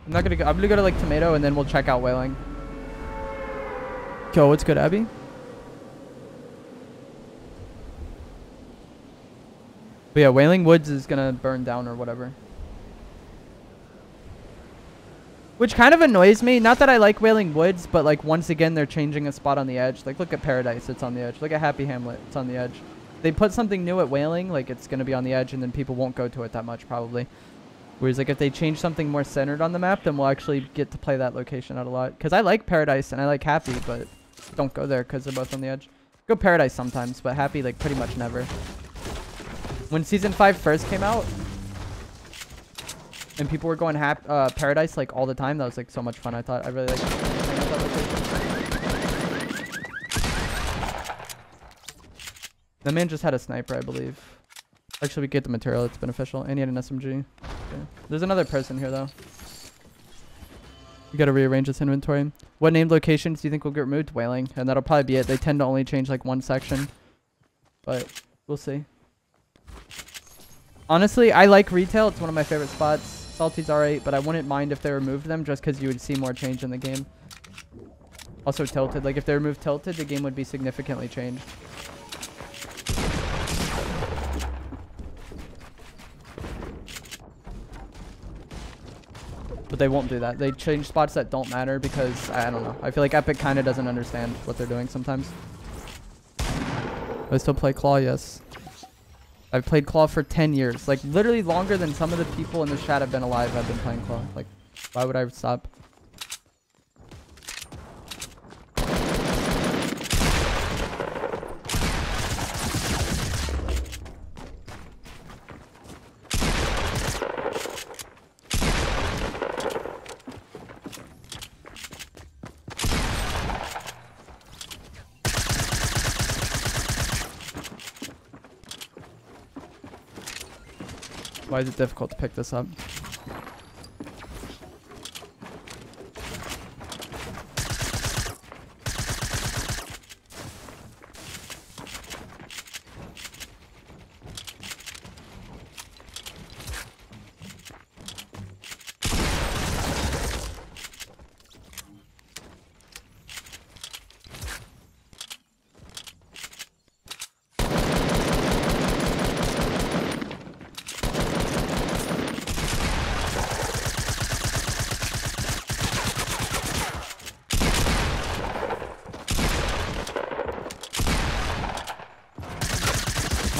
I'm gonna go to like Tomato and then we'll check out Wailing. Yo, what's good, Abby? But yeah, Wailing Woods is gonna burn down or whatever. Which kind of annoys me. Not that I like Wailing Woods, but like once again they're changing a spot on the edge. Like look at Paradise, it's on the edge. Look at Happy Hamlet, it's on the edge. They put something new at Wailing, like it's gonna be on the edge and then people won't go to it that much probably. Whereas like if they change something more centered on the map, then we'll actually get to play that location out a lot. Because I like Paradise and I like Happy, but don't go there because they're both on the edge. Go Paradise sometimes, but Happy like pretty much never. When Season 5 first came out, and people were going Paradise like all the time, that was like so much fun. I thought I really liked that location. That man just had a sniper, I believe. Actually, we get the material. It's beneficial. And he had an SMG. Okay. There's another person here, though. We got to rearrange this inventory. What named locations do you think will get removed? Wailing. And that'll probably be it. They tend to only change like one section. But we'll see. Honestly, I like retail. It's one of my favorite spots. Salty's alright, but I wouldn't mind if they removed them just because you would see more change in the game. Also tilted. Like if they removed tilted, the game would be significantly changed. But they won't do that. They change spots that don't matter because, I don't know. I feel like Epic kind of doesn't understand what they're doing sometimes. I still play Claw, yes. I've played Claw for 10 years. Like, literally longer than some of the people in this chat have been alive. I've been playing Claw. Like, why would I stop? Why is it difficult to pick this up?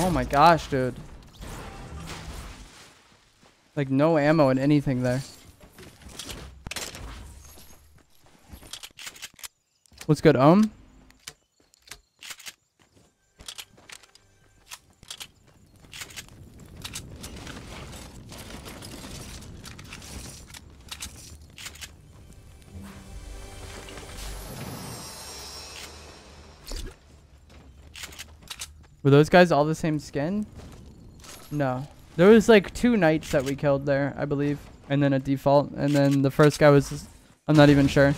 Oh my gosh, dude. Like no ammo in anything there. What's good, Were those guys all the same skin? No. There was like 2 knights that we killed there, I believe. And then a default. And then the first guy was... I'm not even sure. I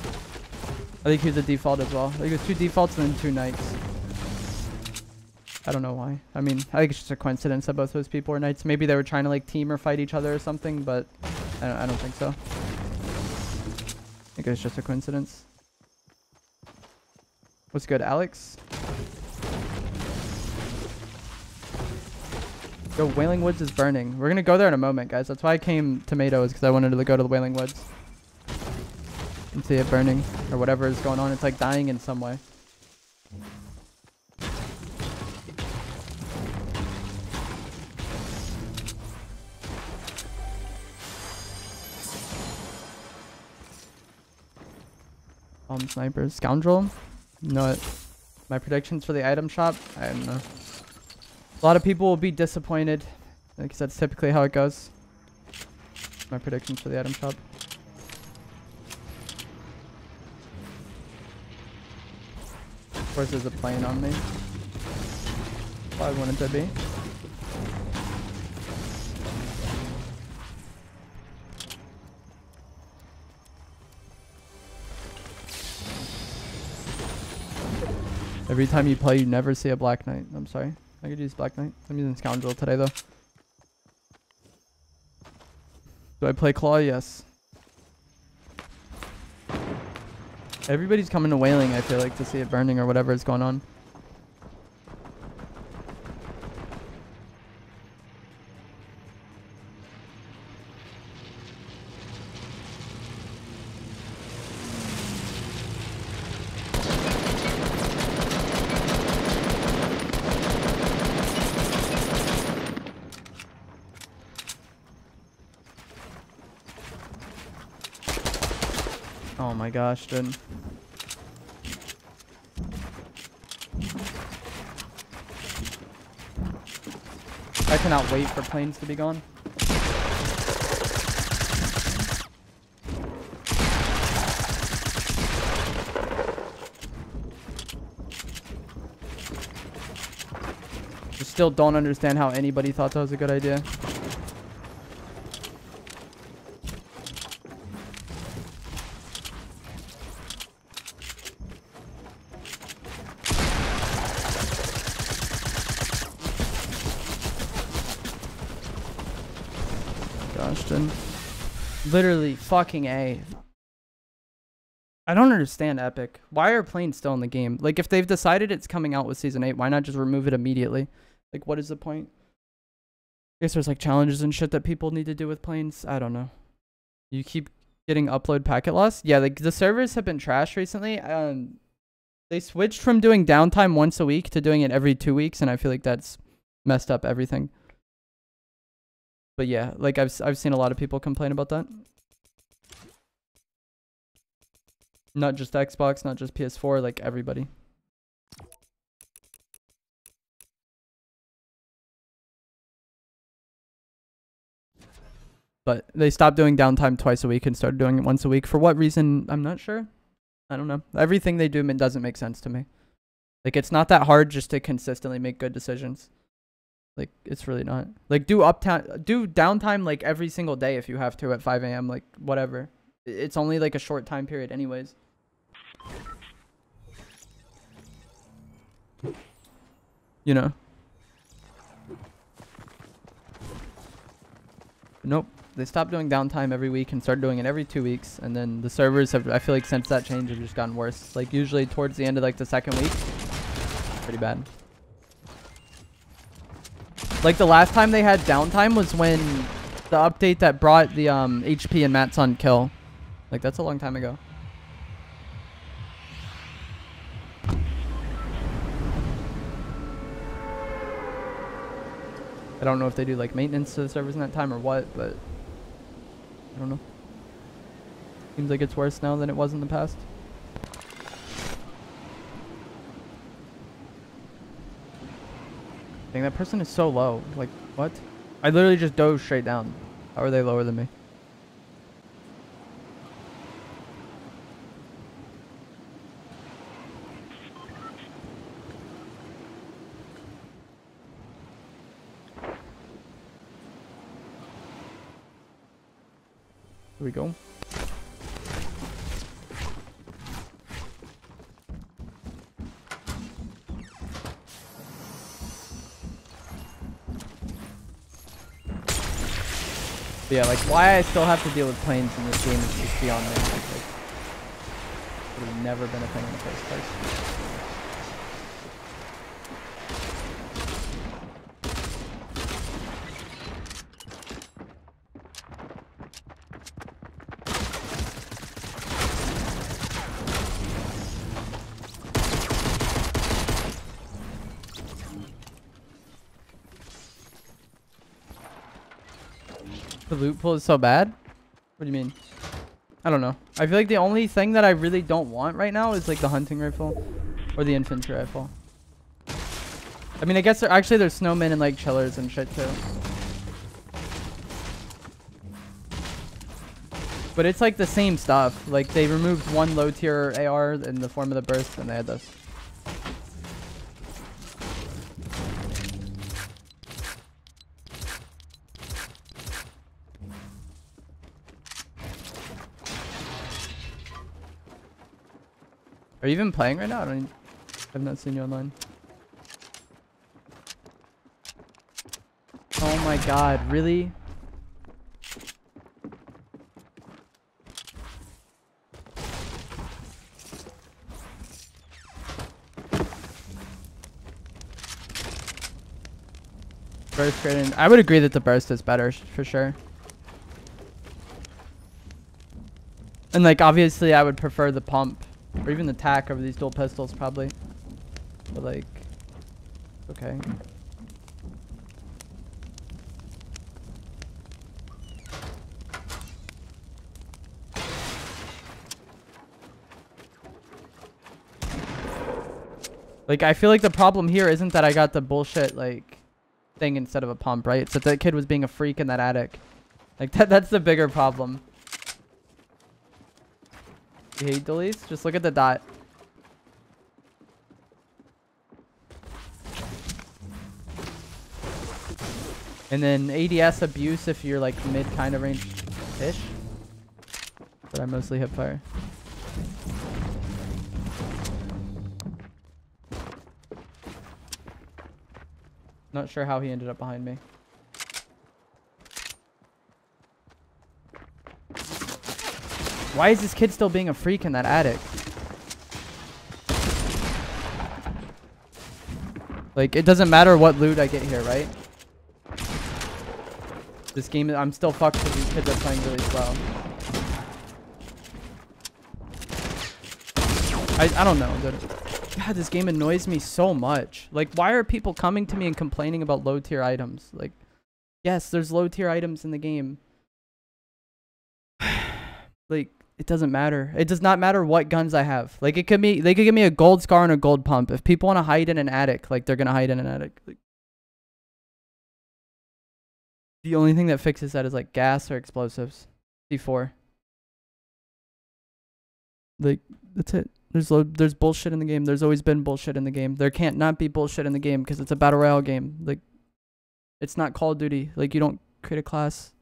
think he was a default as well. I think it was 2 defaults and then 2 knights. I don't know why. I mean, I think it's just a coincidence that both those people were knights. Maybe they were trying to like team or fight each other or something, but I don't think so. I think it's just a coincidence. What's good, Alex? Yo, Wailing Woods is burning. We're gonna go there in a moment, guys. That's why I came Tomatoes, because I wanted to go to the Wailing Woods and see it burning or whatever is going on. It's like dying in some way. Snipers. Scoundrel? You know what? My predictions for the item shop? I don't know. A lot of people will be disappointed, because that's typically how it goes. My predictions for the item shop. Of course, there's a plane on me. Why wouldn't there be? Every time you play, you never see a Black Knight. I'm sorry. I could use Black Knight. I'm using Scoundrel today, though. Do I play Claw? Yes. Everybody's coming to Wailing, I feel like, to see it burning or whatever is going on. Oh my gosh, dude. I cannot wait for planes to be gone. I still don't understand how anybody thought that was a good idea. Literally fucking A. I don't understand Epic. Why are planes still in the game? Like, if they've decided it's coming out with Season 8, why not just remove it immediately? Like, what is the point? I guess there's like challenges and shit that people need to do with planes. I don't know. You keep getting upload packet loss? Yeah, like the servers have been trashed recently. They switched from doing downtime once a week to doing it every 2 weeks, and I feel like that's messed up everything. But yeah, like I've seen a lot of people complain about that. Not just Xbox, not just PS4, like everybody. But they stopped doing downtime twice a week and started doing it once a week. For what reason? I'm not sure. I don't know. Everything they do doesn't make sense to me. Like, it's not that hard just to consistently make good decisions. Like, it's really not. Like, do downtime like every single day if you have to at 5 a.m. Like, whatever. It's only like a short time period anyways. You know? Nope. They stopped doing downtime every week and started doing it every 2 weeks. And then the servers have, I feel like since that change, have just gotten worse. Like, usually towards the end of like the second week. Pretty bad. Like, the last time they had downtime was when the update that brought the HP and Matt's on kill. Like, that's a long time ago. I don't know if they do like maintenance to the servers in that time or what, but I don't know. Seems like it's worse now than it was in the past. Dang, that person is so low. Like, what? I literally just dove straight down. How are they lower than me? Here we go. But yeah, like why I still have to deal with planes in this game is just beyond me. Like, it would have never been a thing in the first place. The loot pool is so bad? What do you mean? I don't know. I feel like the only thing that I really don't want right now is like the hunting rifle or the infantry rifle. I mean, I guess actually there's snowmen and like chillers and shit too. But it's like the same stuff. Like they removed one low tier AR in the form of the burst and they had this. Are you even playing right now? I've not seen you online. Oh my god, really? Burst grading. I would agree that the burst is better for sure. And like obviously I would prefer the pump or even the tack over these dual pistols probably. But like okay. Like I feel like the problem here isn't that I got the bullshit like thing instead of a pump, right? It's that that kid was being a freak in that attic. Like that's the bigger problem. You hate deletes? Just look at the dot. And then ADS abuse if you're like mid kind of range-ish. But I mostly hip fire. Not sure how he ended up behind me. Why is this kid still being a freak in that attic? Like, it doesn't matter what loot I get here, right? This game, I'm still fucked because these kids are playing really slow. I don't know, dude. God, this game annoys me so much. Like, why are people coming to me and complaining about low tier items? Like, yes, there's low tier items in the game. Like, it doesn't matter. It does not matter what guns I have. Like, it could be, they could give me a gold scar and a gold pump. If people want to hide in an attic, like, they're going to hide in an attic. Like, the only thing that fixes that is, like, gas or explosives. C4. Like, that's it. There's bullshit in the game. There's always been bullshit in the game. There can't not be bullshit in the game because it's a battle royale game. Like, it's not Call of Duty. Like, you don't create a class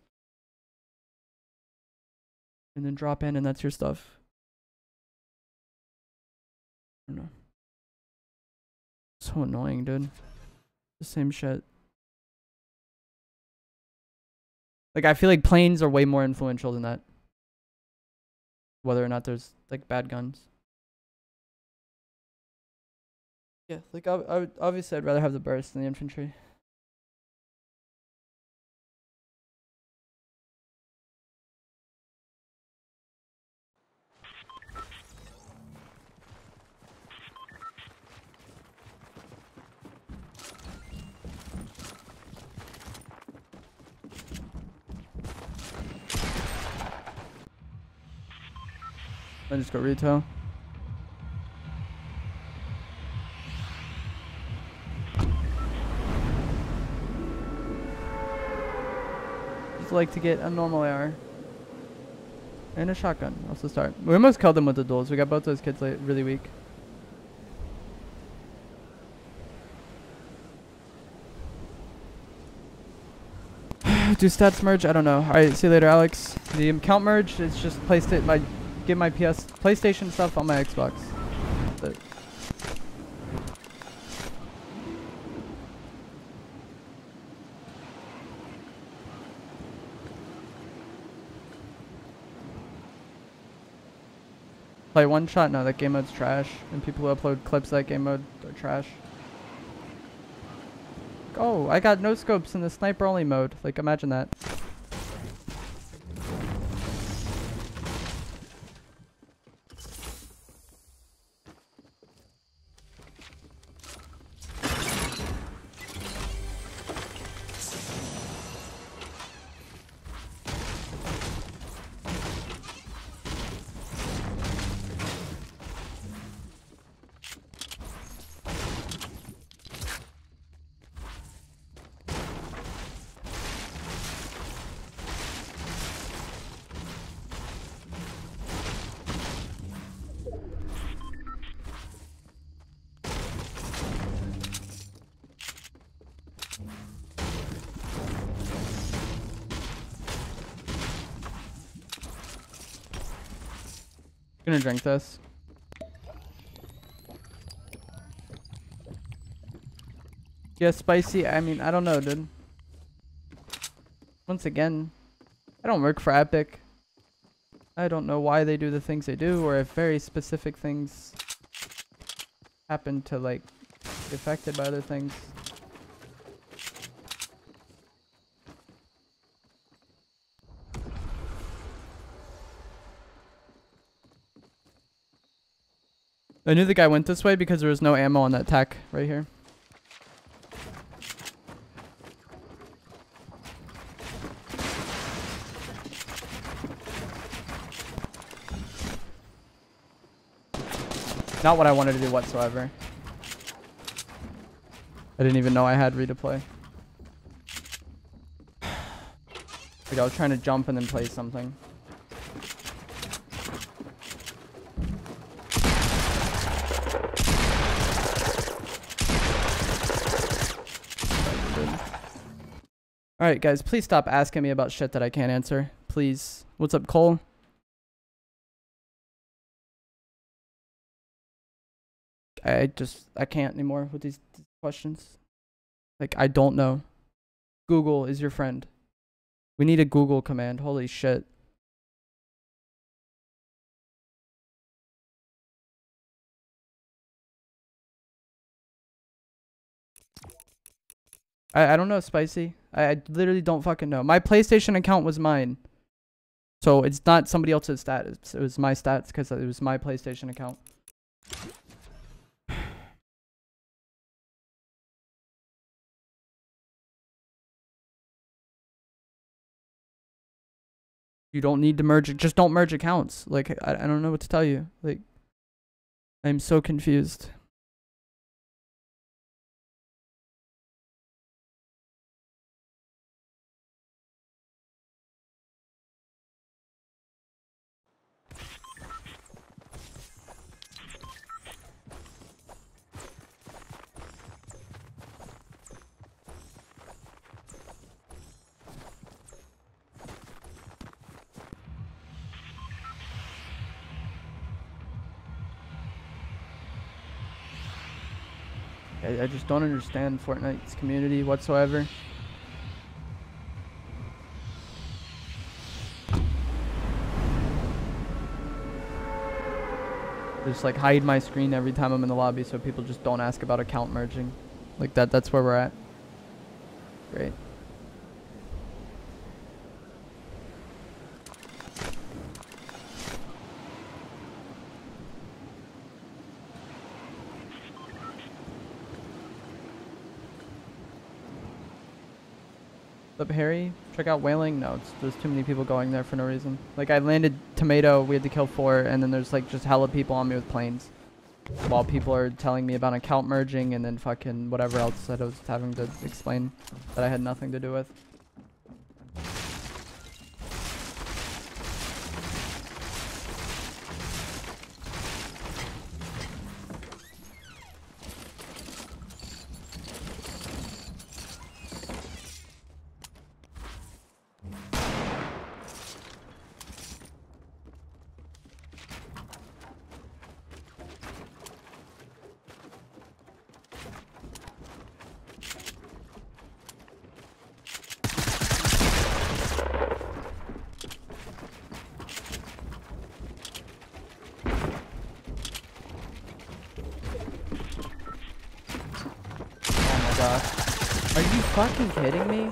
and then drop in and that's your stuff. I don't know. So annoying, dude. The same shit. Like, I feel like planes are way more influential than that. Whether or not there's, like, bad guns. Yeah, like, I would, obviously, I'd rather have the burst than the infantry. I just go retail. Just like to get a normal AR. And a shotgun. Also start. We almost killed them with the duels. We got both those kids really weak. Do stats merge? I don't know. Alright, see you later, Alex. The account merge is just get my PlayStation stuff on my Xbox. That's it. Play one shot? No, that game mode's trash. And people who upload clips of that game mode are trash. Oh, I got no scopes in the sniper only mode. Like, imagine that. I'm gonna drink this. Yeah, spicy. I mean, I don't know, dude. Once again, I don't work for Epic. I don't know why they do the things they do, or if very specific things happen to, like, be affected by other things. I knew the guy went this way because there was no ammo on that tack right here. Not what I wanted to do whatsoever. I didn't even know I had redeploy. Like I was trying to jump and then play something. Alright guys, please stop asking me about shit that I can't answer. Please. What's up, Cole? I can't anymore with these questions. Like, I don't know. Google is your friend. We need a Google command. Holy shit. I don't know, Spicy. I literally don't fucking know. My PlayStation account was mine. So it's not somebody else's stats. It was my stats because it was my PlayStation account. You don't need to merge it. Just don't merge accounts. Like, I don't know what to tell you. Like, I'm so confused. I just don't understand Fortnite's community whatsoever. Just like hide my screen every time I'm in the lobby so people just don't ask about account merging. Like that's where we're at. Great. Up Harry, check out whaling. No, there's too many people going there for no reason. Like I landed tomato, we had to kill 4, and then there's like just hella people on me with planes, while people are telling me about account merging and then fucking whatever else that I was having to explain that I had nothing to do with. fucking kidding me?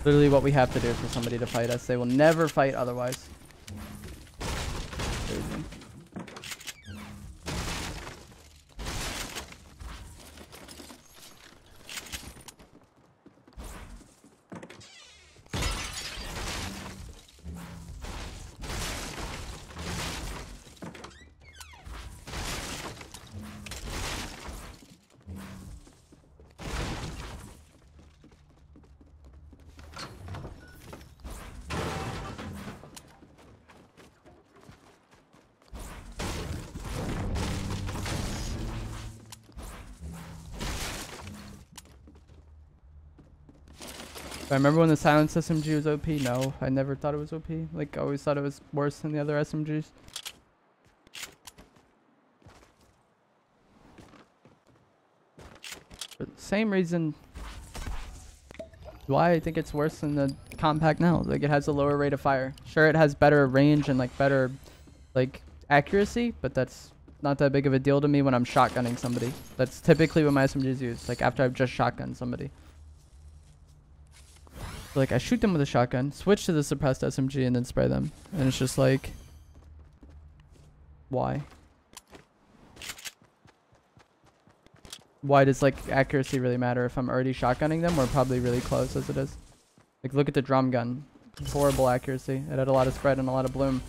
Literally what we have to do for somebody to fight us. They will never fight otherwise. Crazy. I remember when the silence SMG was OP. No, I never thought it was OP. Like, I always thought it was worse than the other SMGs. For the same reason why I think it's worse than the compact now. Like, it has a lower rate of fire. Sure, it has better range and like better like accuracy, but that's not that big of a deal to me when I'm shotgunning somebody. That's typically what my SMGs use. Like after I've just shotgunned somebody. Like, I shoot them with a shotgun, switch to the suppressed SMG, and then spray them. And it's just like, why? Why does, like, accuracy really matter if I'm already shotgunning them? We're probably really close as it is. Like, look at the drum gun. Horrible accuracy. It had a lot of spread and a lot of bloom.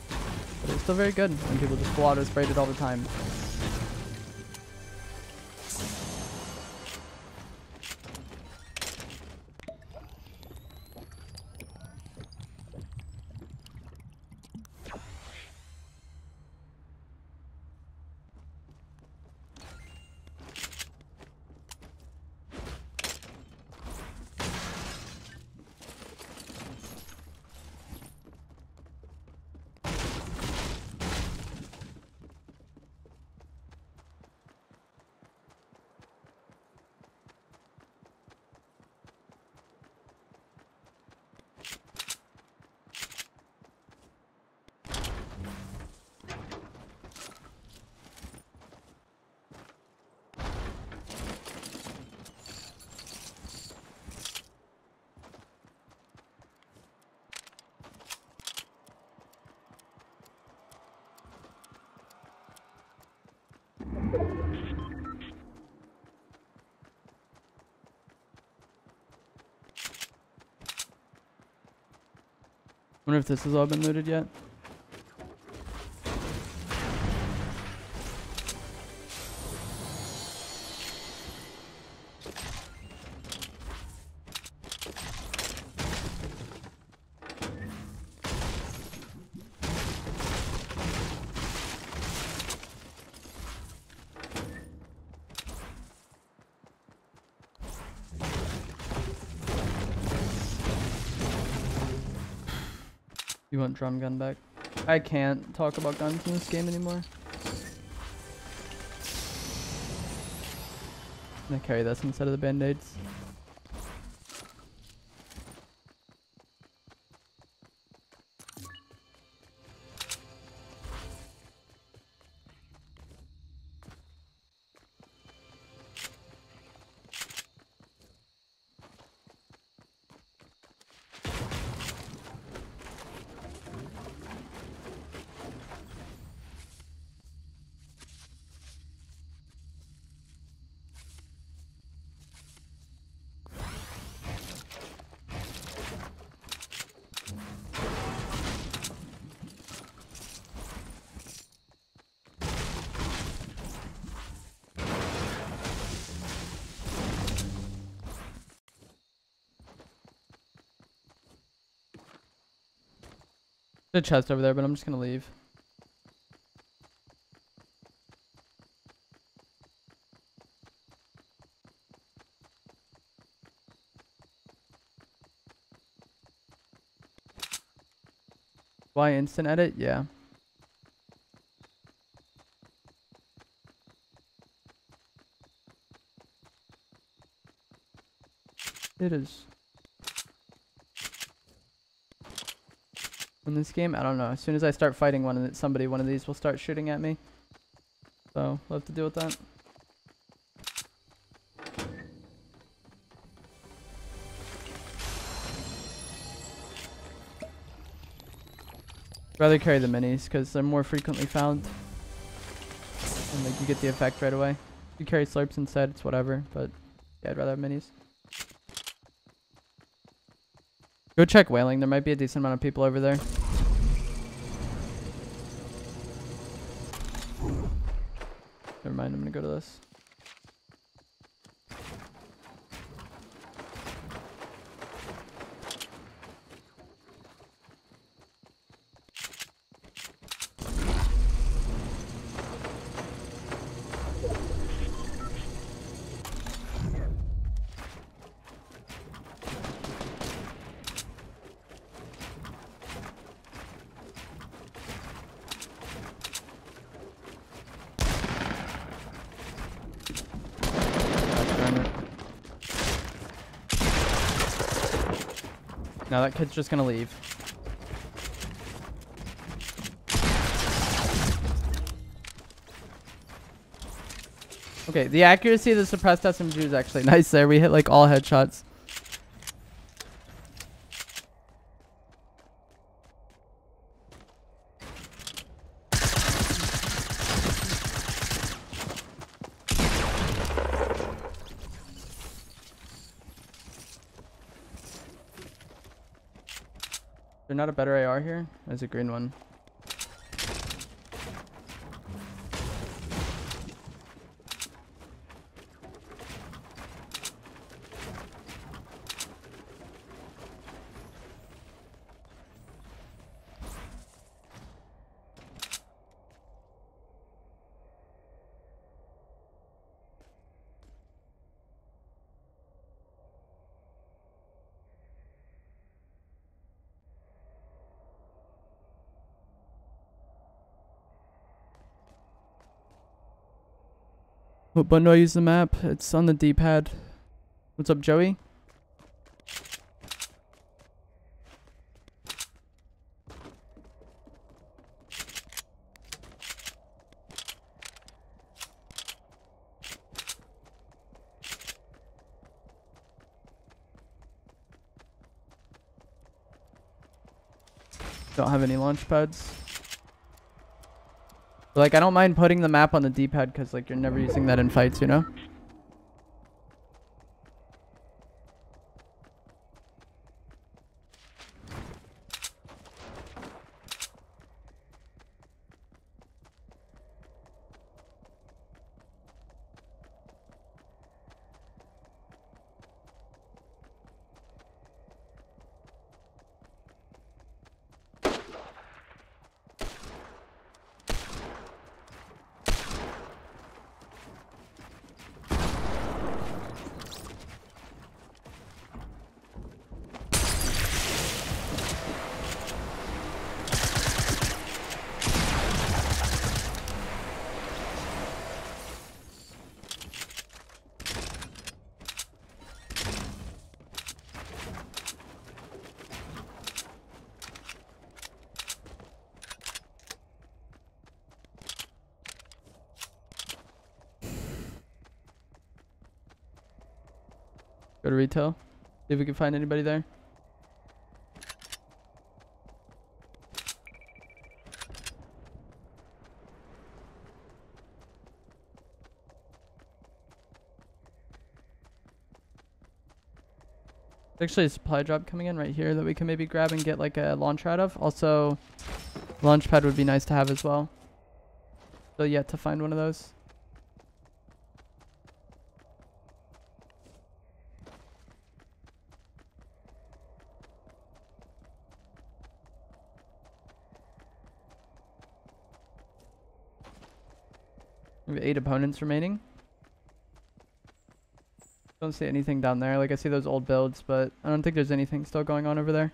But it was still very good. And people just full auto sprayed it all the time. Wonder if this has all been looted yet. You want drum gun back? I can't talk about guns in this game anymore. I'm gonna carry this instead of the band-aids. There's a chest over there, but I'm just gonna leave. Why instant edit? Yeah. It is. In this game, I don't know. As soon as I start fighting one of these will start shooting at me. So we'll have to deal with that. Rather carry the minis because they're more frequently found. And like you get the effect right away. If you carry slurps instead, it's whatever. But yeah, I'd rather have minis. Go check whaling. There might be a decent amount of people over there. Never mind, I'm gonna go to this. No, that kid's just gonna leave. Okay, the accuracy of the suppressed SMG is actually nice there. We hit like all headshots. There's not a better AR here? There's a green one. What button do I use the map? It's on the D-pad. What's up, Joey? Don't have any launch pads. But, like, I don't mind putting the map on the D-pad because, like, you're never using that in fights, you know? Go to retail. See if we can find anybody there. There's actually a supply drop coming in right here that we can maybe grab and get like a launcher out of. Also, launch pad would be nice to have as well. Still yet to find one of those. We have 8 opponents remaining. Don't see anything down there. Like, I see those old builds, but I don't think there's anything still going on over there.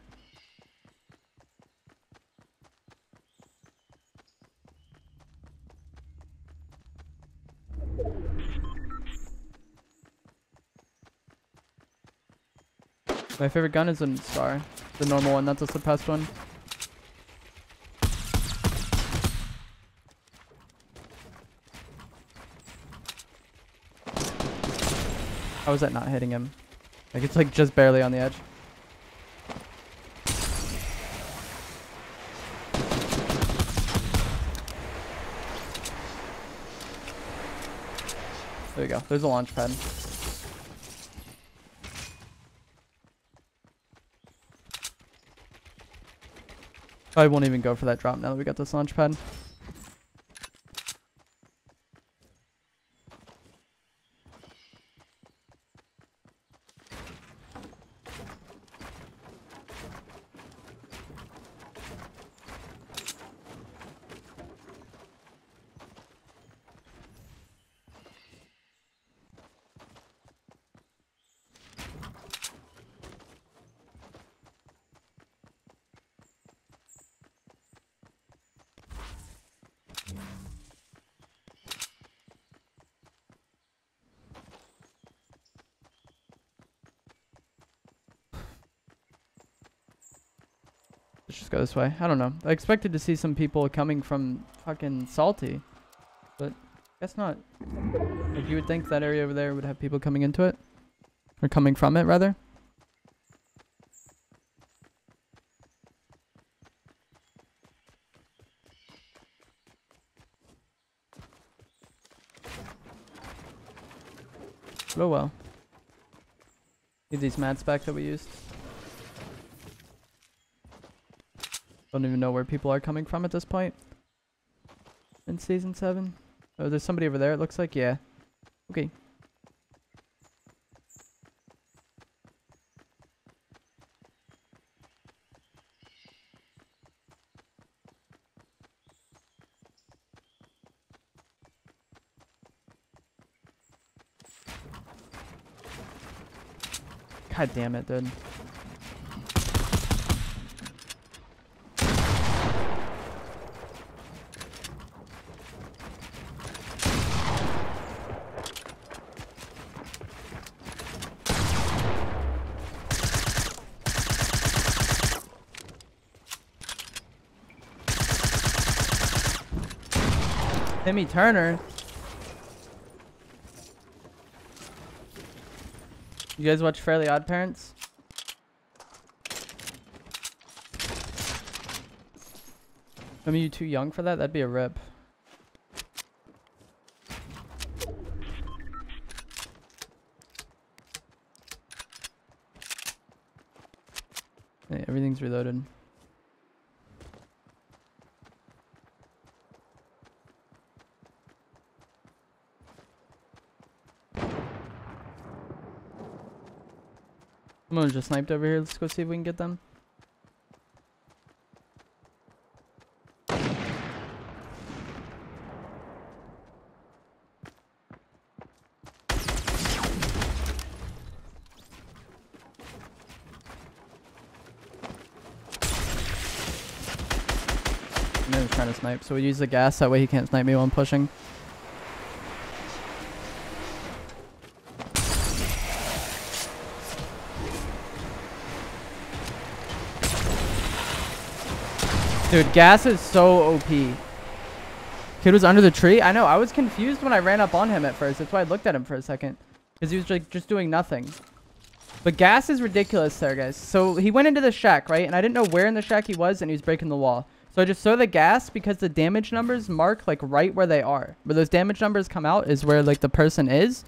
My favorite gun is a Scar. The normal one, not the suppressed one. How is that not hitting him? Like, it's like just barely on the edge. There you go. There's a launch pad. Probably won't even go for that drop now that we got this launch pad. Let's just go this way. I don't know. I expected to see some people coming from fucking Salty, but guess not. Like, you would think that area over there would have people coming into it, or coming from it rather. Oh well. Need these mats back that we used. Don't even know where people are coming from at this point. In season 7. Oh, there's somebody over there, it looks like. Yeah. Okay. God damn it, dude. Timmy Turner. You guys watch Fairly Odd Parents? I mean, you too young for that? That'd be a rip. Hey, everything's reloaded. Someone just sniped over here. Let's go see if we can get them. And then he's trying to snipe, so we use the gas. That way he can't snipe me while I'm pushing. Dude, gas is so OP. Kid was under the tree? I know, I was confused when I ran up on him at first. That's why I looked at him for a second. Because he was like just doing nothing. But gas is ridiculous there, guys. So he went into the shack, right? And I didn't know where in the shack he was, and he was breaking the wall. So I just throw the gas because the damage numbers mark like right where they are. Where those damage numbers come out is where like the person is.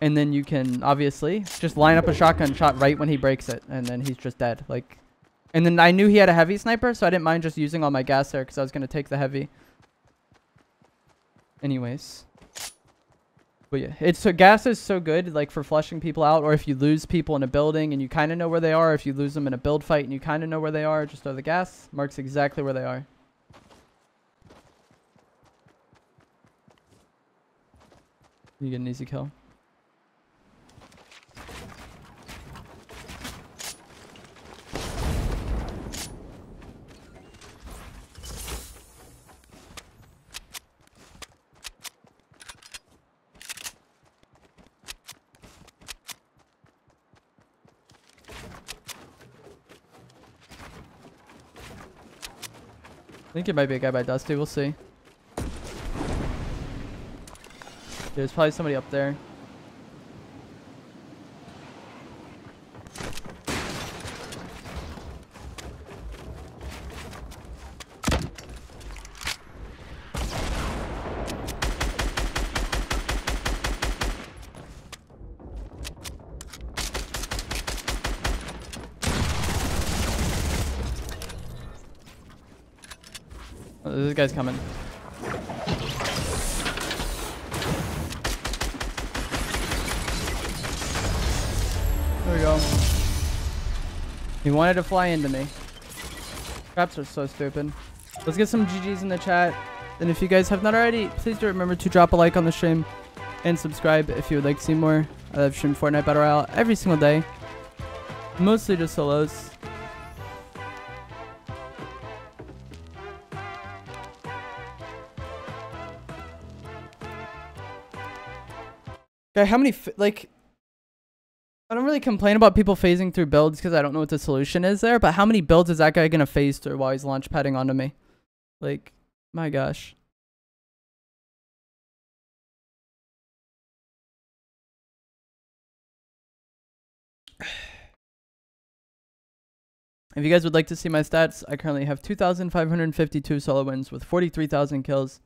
And then you can obviously just line up a shotgun shot right when he breaks it. And then he's just dead. Like... And then I knew he had a heavy sniper, so I didn't mind just using all my gas there because I was going to take the heavy. Anyways. But yeah, it's so gas is so good like for flushing people out, or if you lose people in a building and you kind of know where they are, if you lose them in a build fight and you kind of know where they are, just throw the gas. Marks exactly where they are. You get an easy kill. think it might be a guy by Dusty. We'll see. There's probably somebody up there. Oh, this guy's coming. There we go. He wanted to fly into me. Traps are so stupid. Let's get some GGs in the chat. And if you guys have not already, please do remember to drop a like on the stream and subscribe if you would like to see more. I live stream Fortnite Battle Royale every single day. Mostly just solos. Okay, how many, like, I don't really complain about people phasing through builds because I don't know what the solution is there, but how many builds is that guy going to phase through while he's launch padding onto me? Like, my gosh. If you guys would like to see my stats, I currently have 2,552 solo wins with 43,000 kills.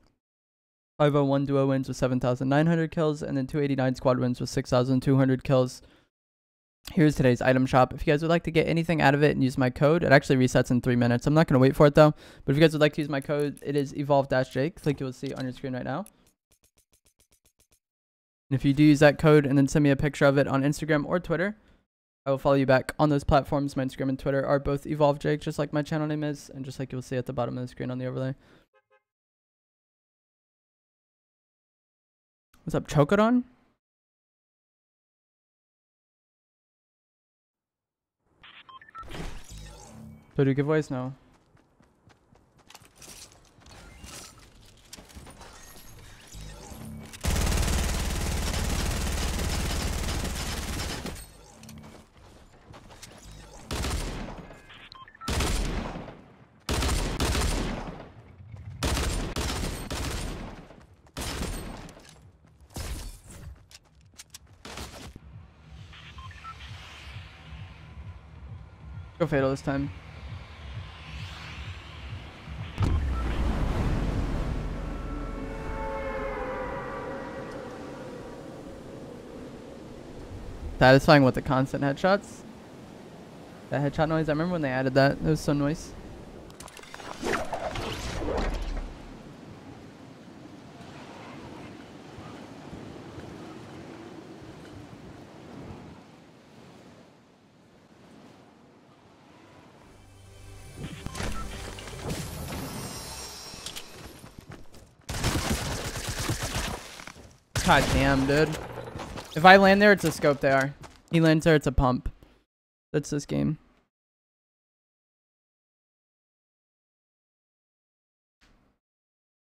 501 duo wins with 7,900 kills, and then 289 squad wins with 6,200 kills. Here's today's item shop. If you guys would like to get anything out of it and use my code, it actually resets in 3 minutes. I'm not going to wait for it though, but if you guys would like to use my code, it is evolve-jake, like you will see on your screen right now. And if you do use that code and then send me a picture of it on Instagram or Twitter, I will follow you back on those platforms. My Instagram and Twitter are both evolve-jake, just like my channel name is, and just like you'll see at the bottom of the screen on the overlay. What's up, Chocodon? So do giveaways? No. Go fatal this time. Satisfying with the constant headshots. That headshot noise, I remember when they added that. It was so nice. God damn, dude. If I land there, it's a scope there. He lands there, it's a pump. That's this game.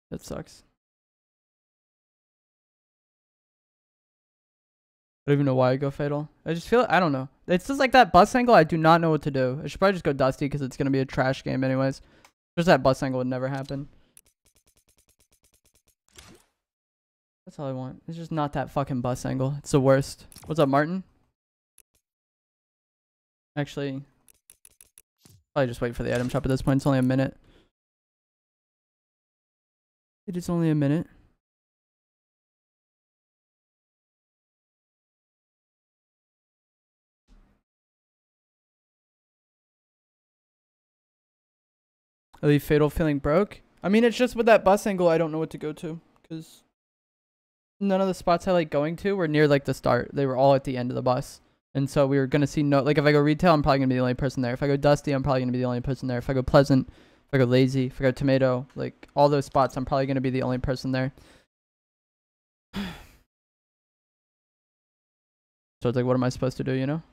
That sucks. I don't even know why I go fatal. I just feel, I don't know. It's just like that bus angle, I do not know what to do. I should probably just go Dusty because it's going to be a trash game anyways. Just that bus angle would never happen. That's all I want. It's just not that fucking bus angle. It's the worst. What's up, Martin? Actually, probably just wait for the item shop at this point. It's only a minute. It is only a minute. I leave fatal feeling broke. I mean, it's just with that bus angle, I don't know what to go to because none of the spots I like going to were near like the start. They were all at the end of the bus. And so we were going to see no, like if I go retail, I'm probably going to be the only person there. If I go Dusty, I'm probably going to be the only person there. If I go Pleasant, if I go Lazy, if I go Tomato, like all those spots, I'm probably going to be the only person there. So it's like, what am I supposed to do, you know?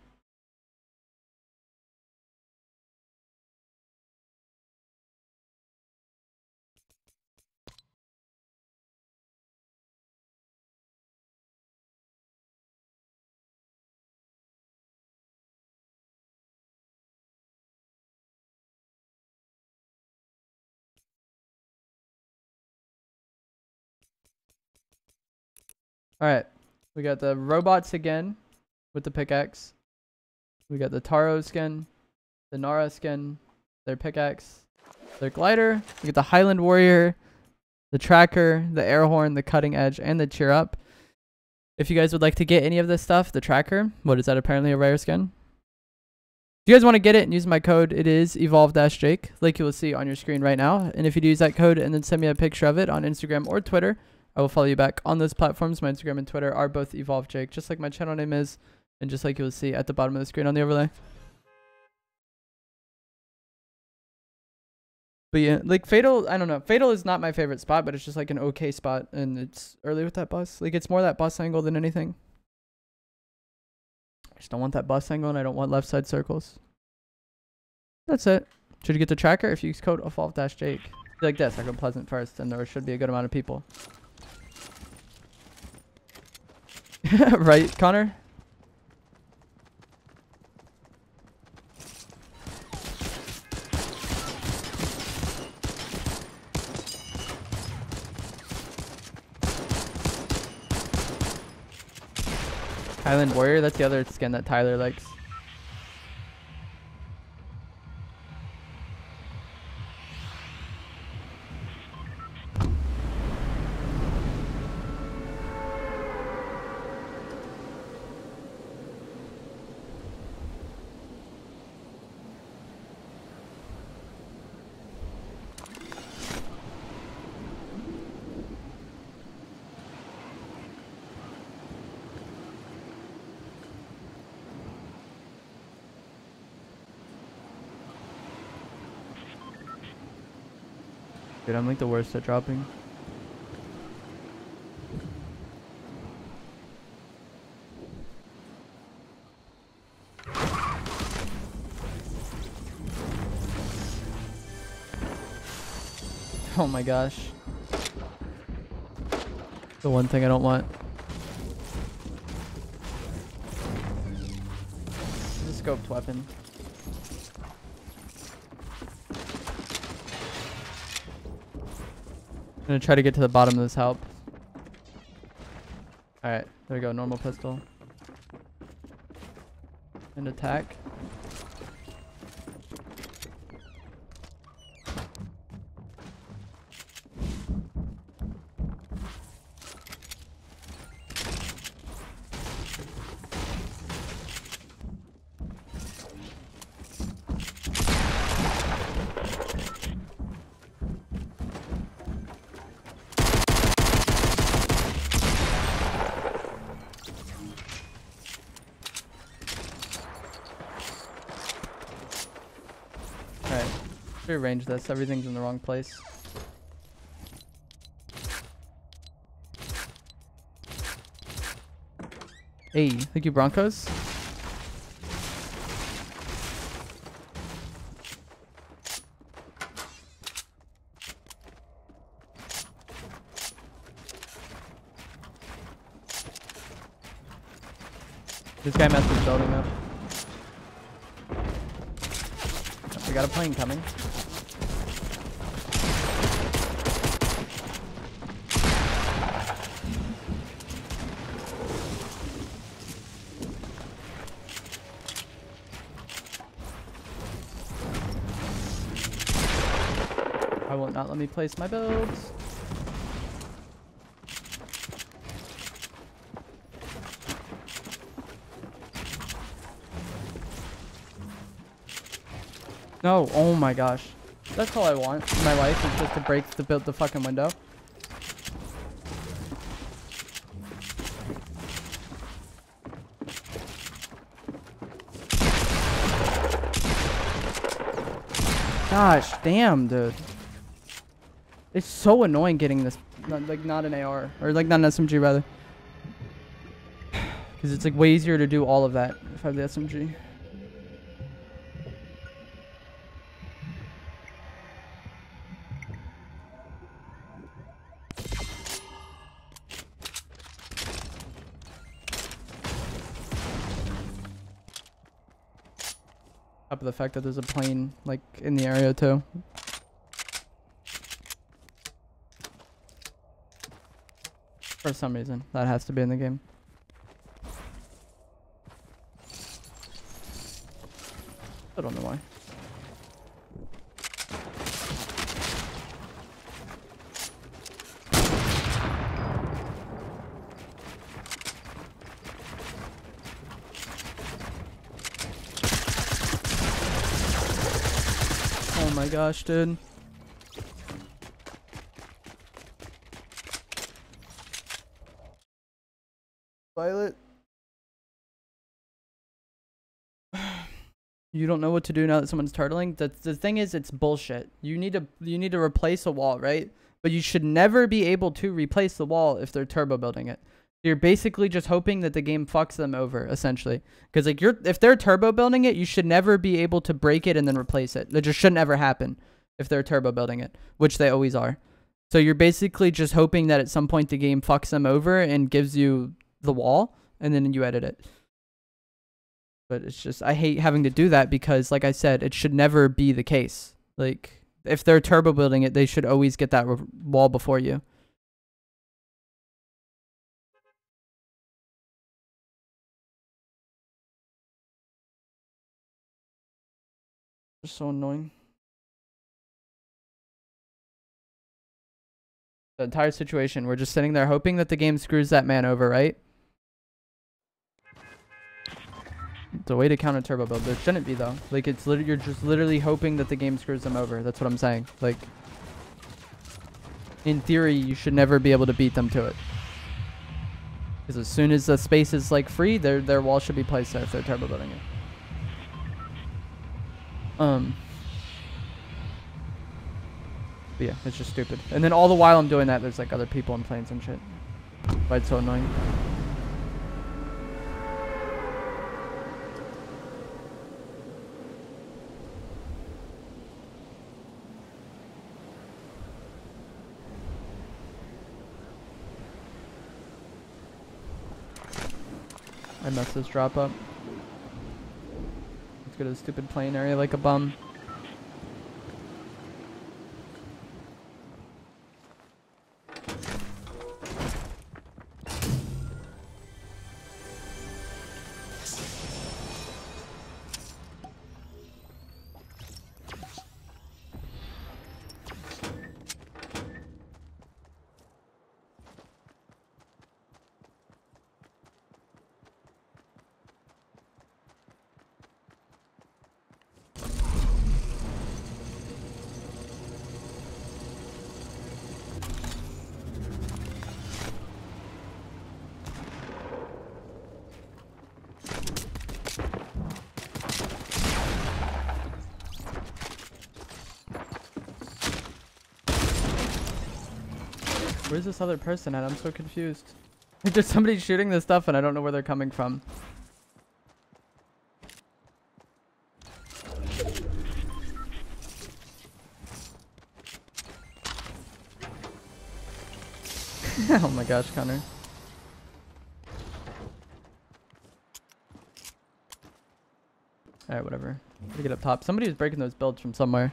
All right. We got the robots again with the pickaxe. We got the Taro skin, the Nara skin, their pickaxe, their glider. We got the Highland Warrior, the Tracker, the Air Horn, the Cutting Edge, and the Cheer Up. If you guys would like to get any of this stuff, the Tracker, what is that? Apparently a rare skin. If you guys want to get it and use my code, it is evolve-jake. Link you will see on your screen right now. And if you do use that code and then send me a picture of it on Instagram or Twitter, I will follow you back on those platforms. My Instagram and Twitter are both evolve-jake, just like my channel name is, and just like you will see at the bottom of the screen on the overlay. But yeah, like Fatal, I don't know. Fatal is not my favorite spot, but it's just like an okay spot, and it's early with that bus. Like it's more that bus angle than anything. I just don't want that bus angle, and I don't want left side circles. That's it. Should you get the Tracker? If you use code evolve-jake, like this, I go Pleasant first, and there should be a good amount of people. Right, Connor? Highland Warrior, that's the other skin that Tyler likes. Dude, I'm like the worst at dropping. Oh my gosh. The one thing I don't want. It's a scoped weapon. I'm gonna try to get to the bottom of this help. Alright, there we go. Normal pistol. And attack. Alright, rearrange this. Everything's in the wrong place. Hey, thank you, Broncos. This guy messed with building up. We got a plane coming. I will not let me place my builds. No, oh my gosh. That's all I want in my life is just to break the fucking window. Gosh, damn, dude. It's so annoying getting this, not an AR, or like not an SMG rather. Because it's like way easier to do all of that if I have the SMG. Up of the fact that there's a plane like in the area too. For some reason. That has to be in the game. I don't know why. Oh my gosh, dude. Violet. You don't know what to do now that someone's turtling. The thing is, it's bullshit. You need to replace a wall, right? But you should never be able to replace the wall if they're turbo building it. You're basically just hoping that the game fucks them over, essentially. Because like if they're turbo building it, you should never be able to break it and then replace it. That just shouldn't ever happen if they're turbo building it, which they always are. So you're basically just hoping that at some point the game fucks them over and gives you the wall, and then you edit it. But it's just, I hate having to do that because, like I said, it should never be the case. Like, if they're turbo building it, they should always get that wall before you. Just so annoying. The entire situation, we're just sitting there hoping that the game screws that man over, right? It's a way to counter turbo build. There shouldn't be though. Like it's literally, you're just literally hoping that the game screws them over. That's what I'm saying. Like in theory, you should never be able to beat them to it. Because as soon as the space is like free, their wall should be placed there if they're turbo building it. But yeah, it's just stupid. And then all the while I'm doing that, there's like other people in planes and shit. But it's so annoying. I messed this drop up. Let's go to the stupid plane area like a bum. Where's this other person at? I'm so confused. There's somebody shooting this stuff and I don't know where they're coming from. Oh my gosh, Connor. Alright, whatever. Gotta get up top. Somebody was breaking those builds from somewhere.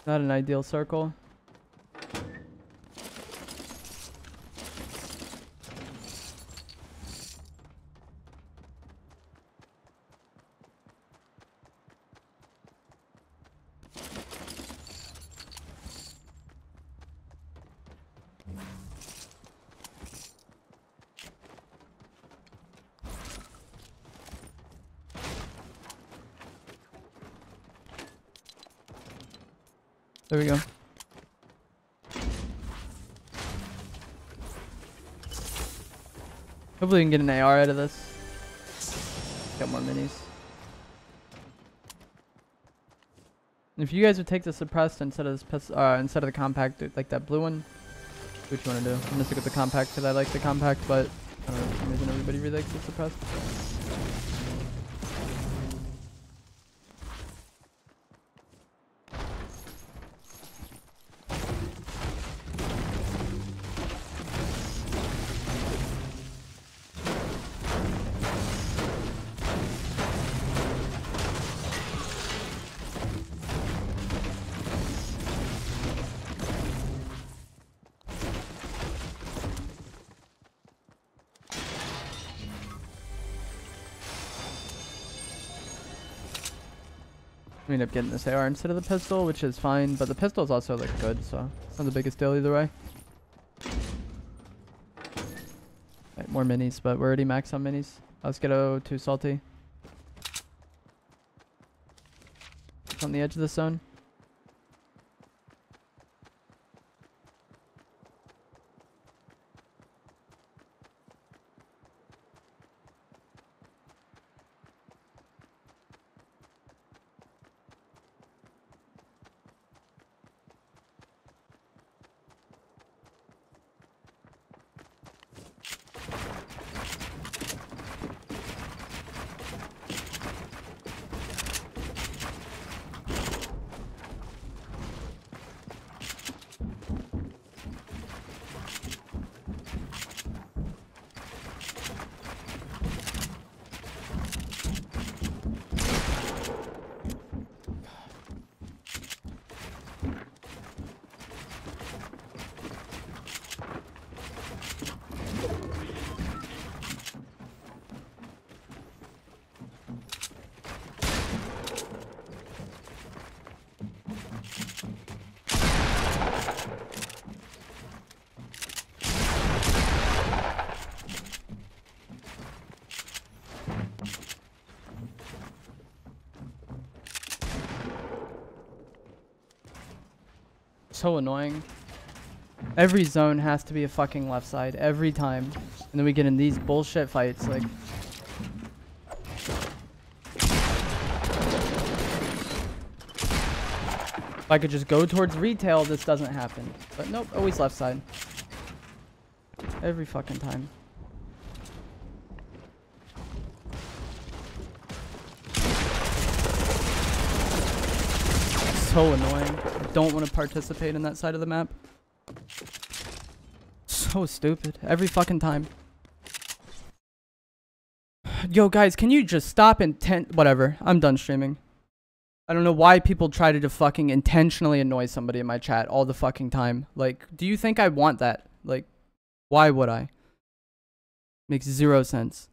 Not an ideal circle. There we go. Hopefully we can get an AR out of this. Got more minis. If you guys would take the suppressed instead of this instead of the compact, like that blue one, what you want to do? I'm gonna stick with the compact because I like the compact, but I don't know, for some reason Anybody really likes to suppress? We end up getting this AR instead of the pistol, which is fine, but the pistol is also like good, so it's not the biggest deal either way. Right, more minis, but we're already maxed on minis. Let's get too salty. It's on the edge of the zone. So annoying. Every zone has to be a fucking left side every time, and then we get in these bullshit fights. Like, if I could just go towards retail, this doesn't happen. But nope, always left side. Every fucking time. So annoying. I don't want to participate in that side of the map. So stupid. Every fucking time. Yo, guys, can you just stop whatever. I'm done streaming. I don't know why people try to fucking intentionally annoy somebody in my chat all the fucking time. Like, do you think I want that? Like, why would I? Makes zero sense.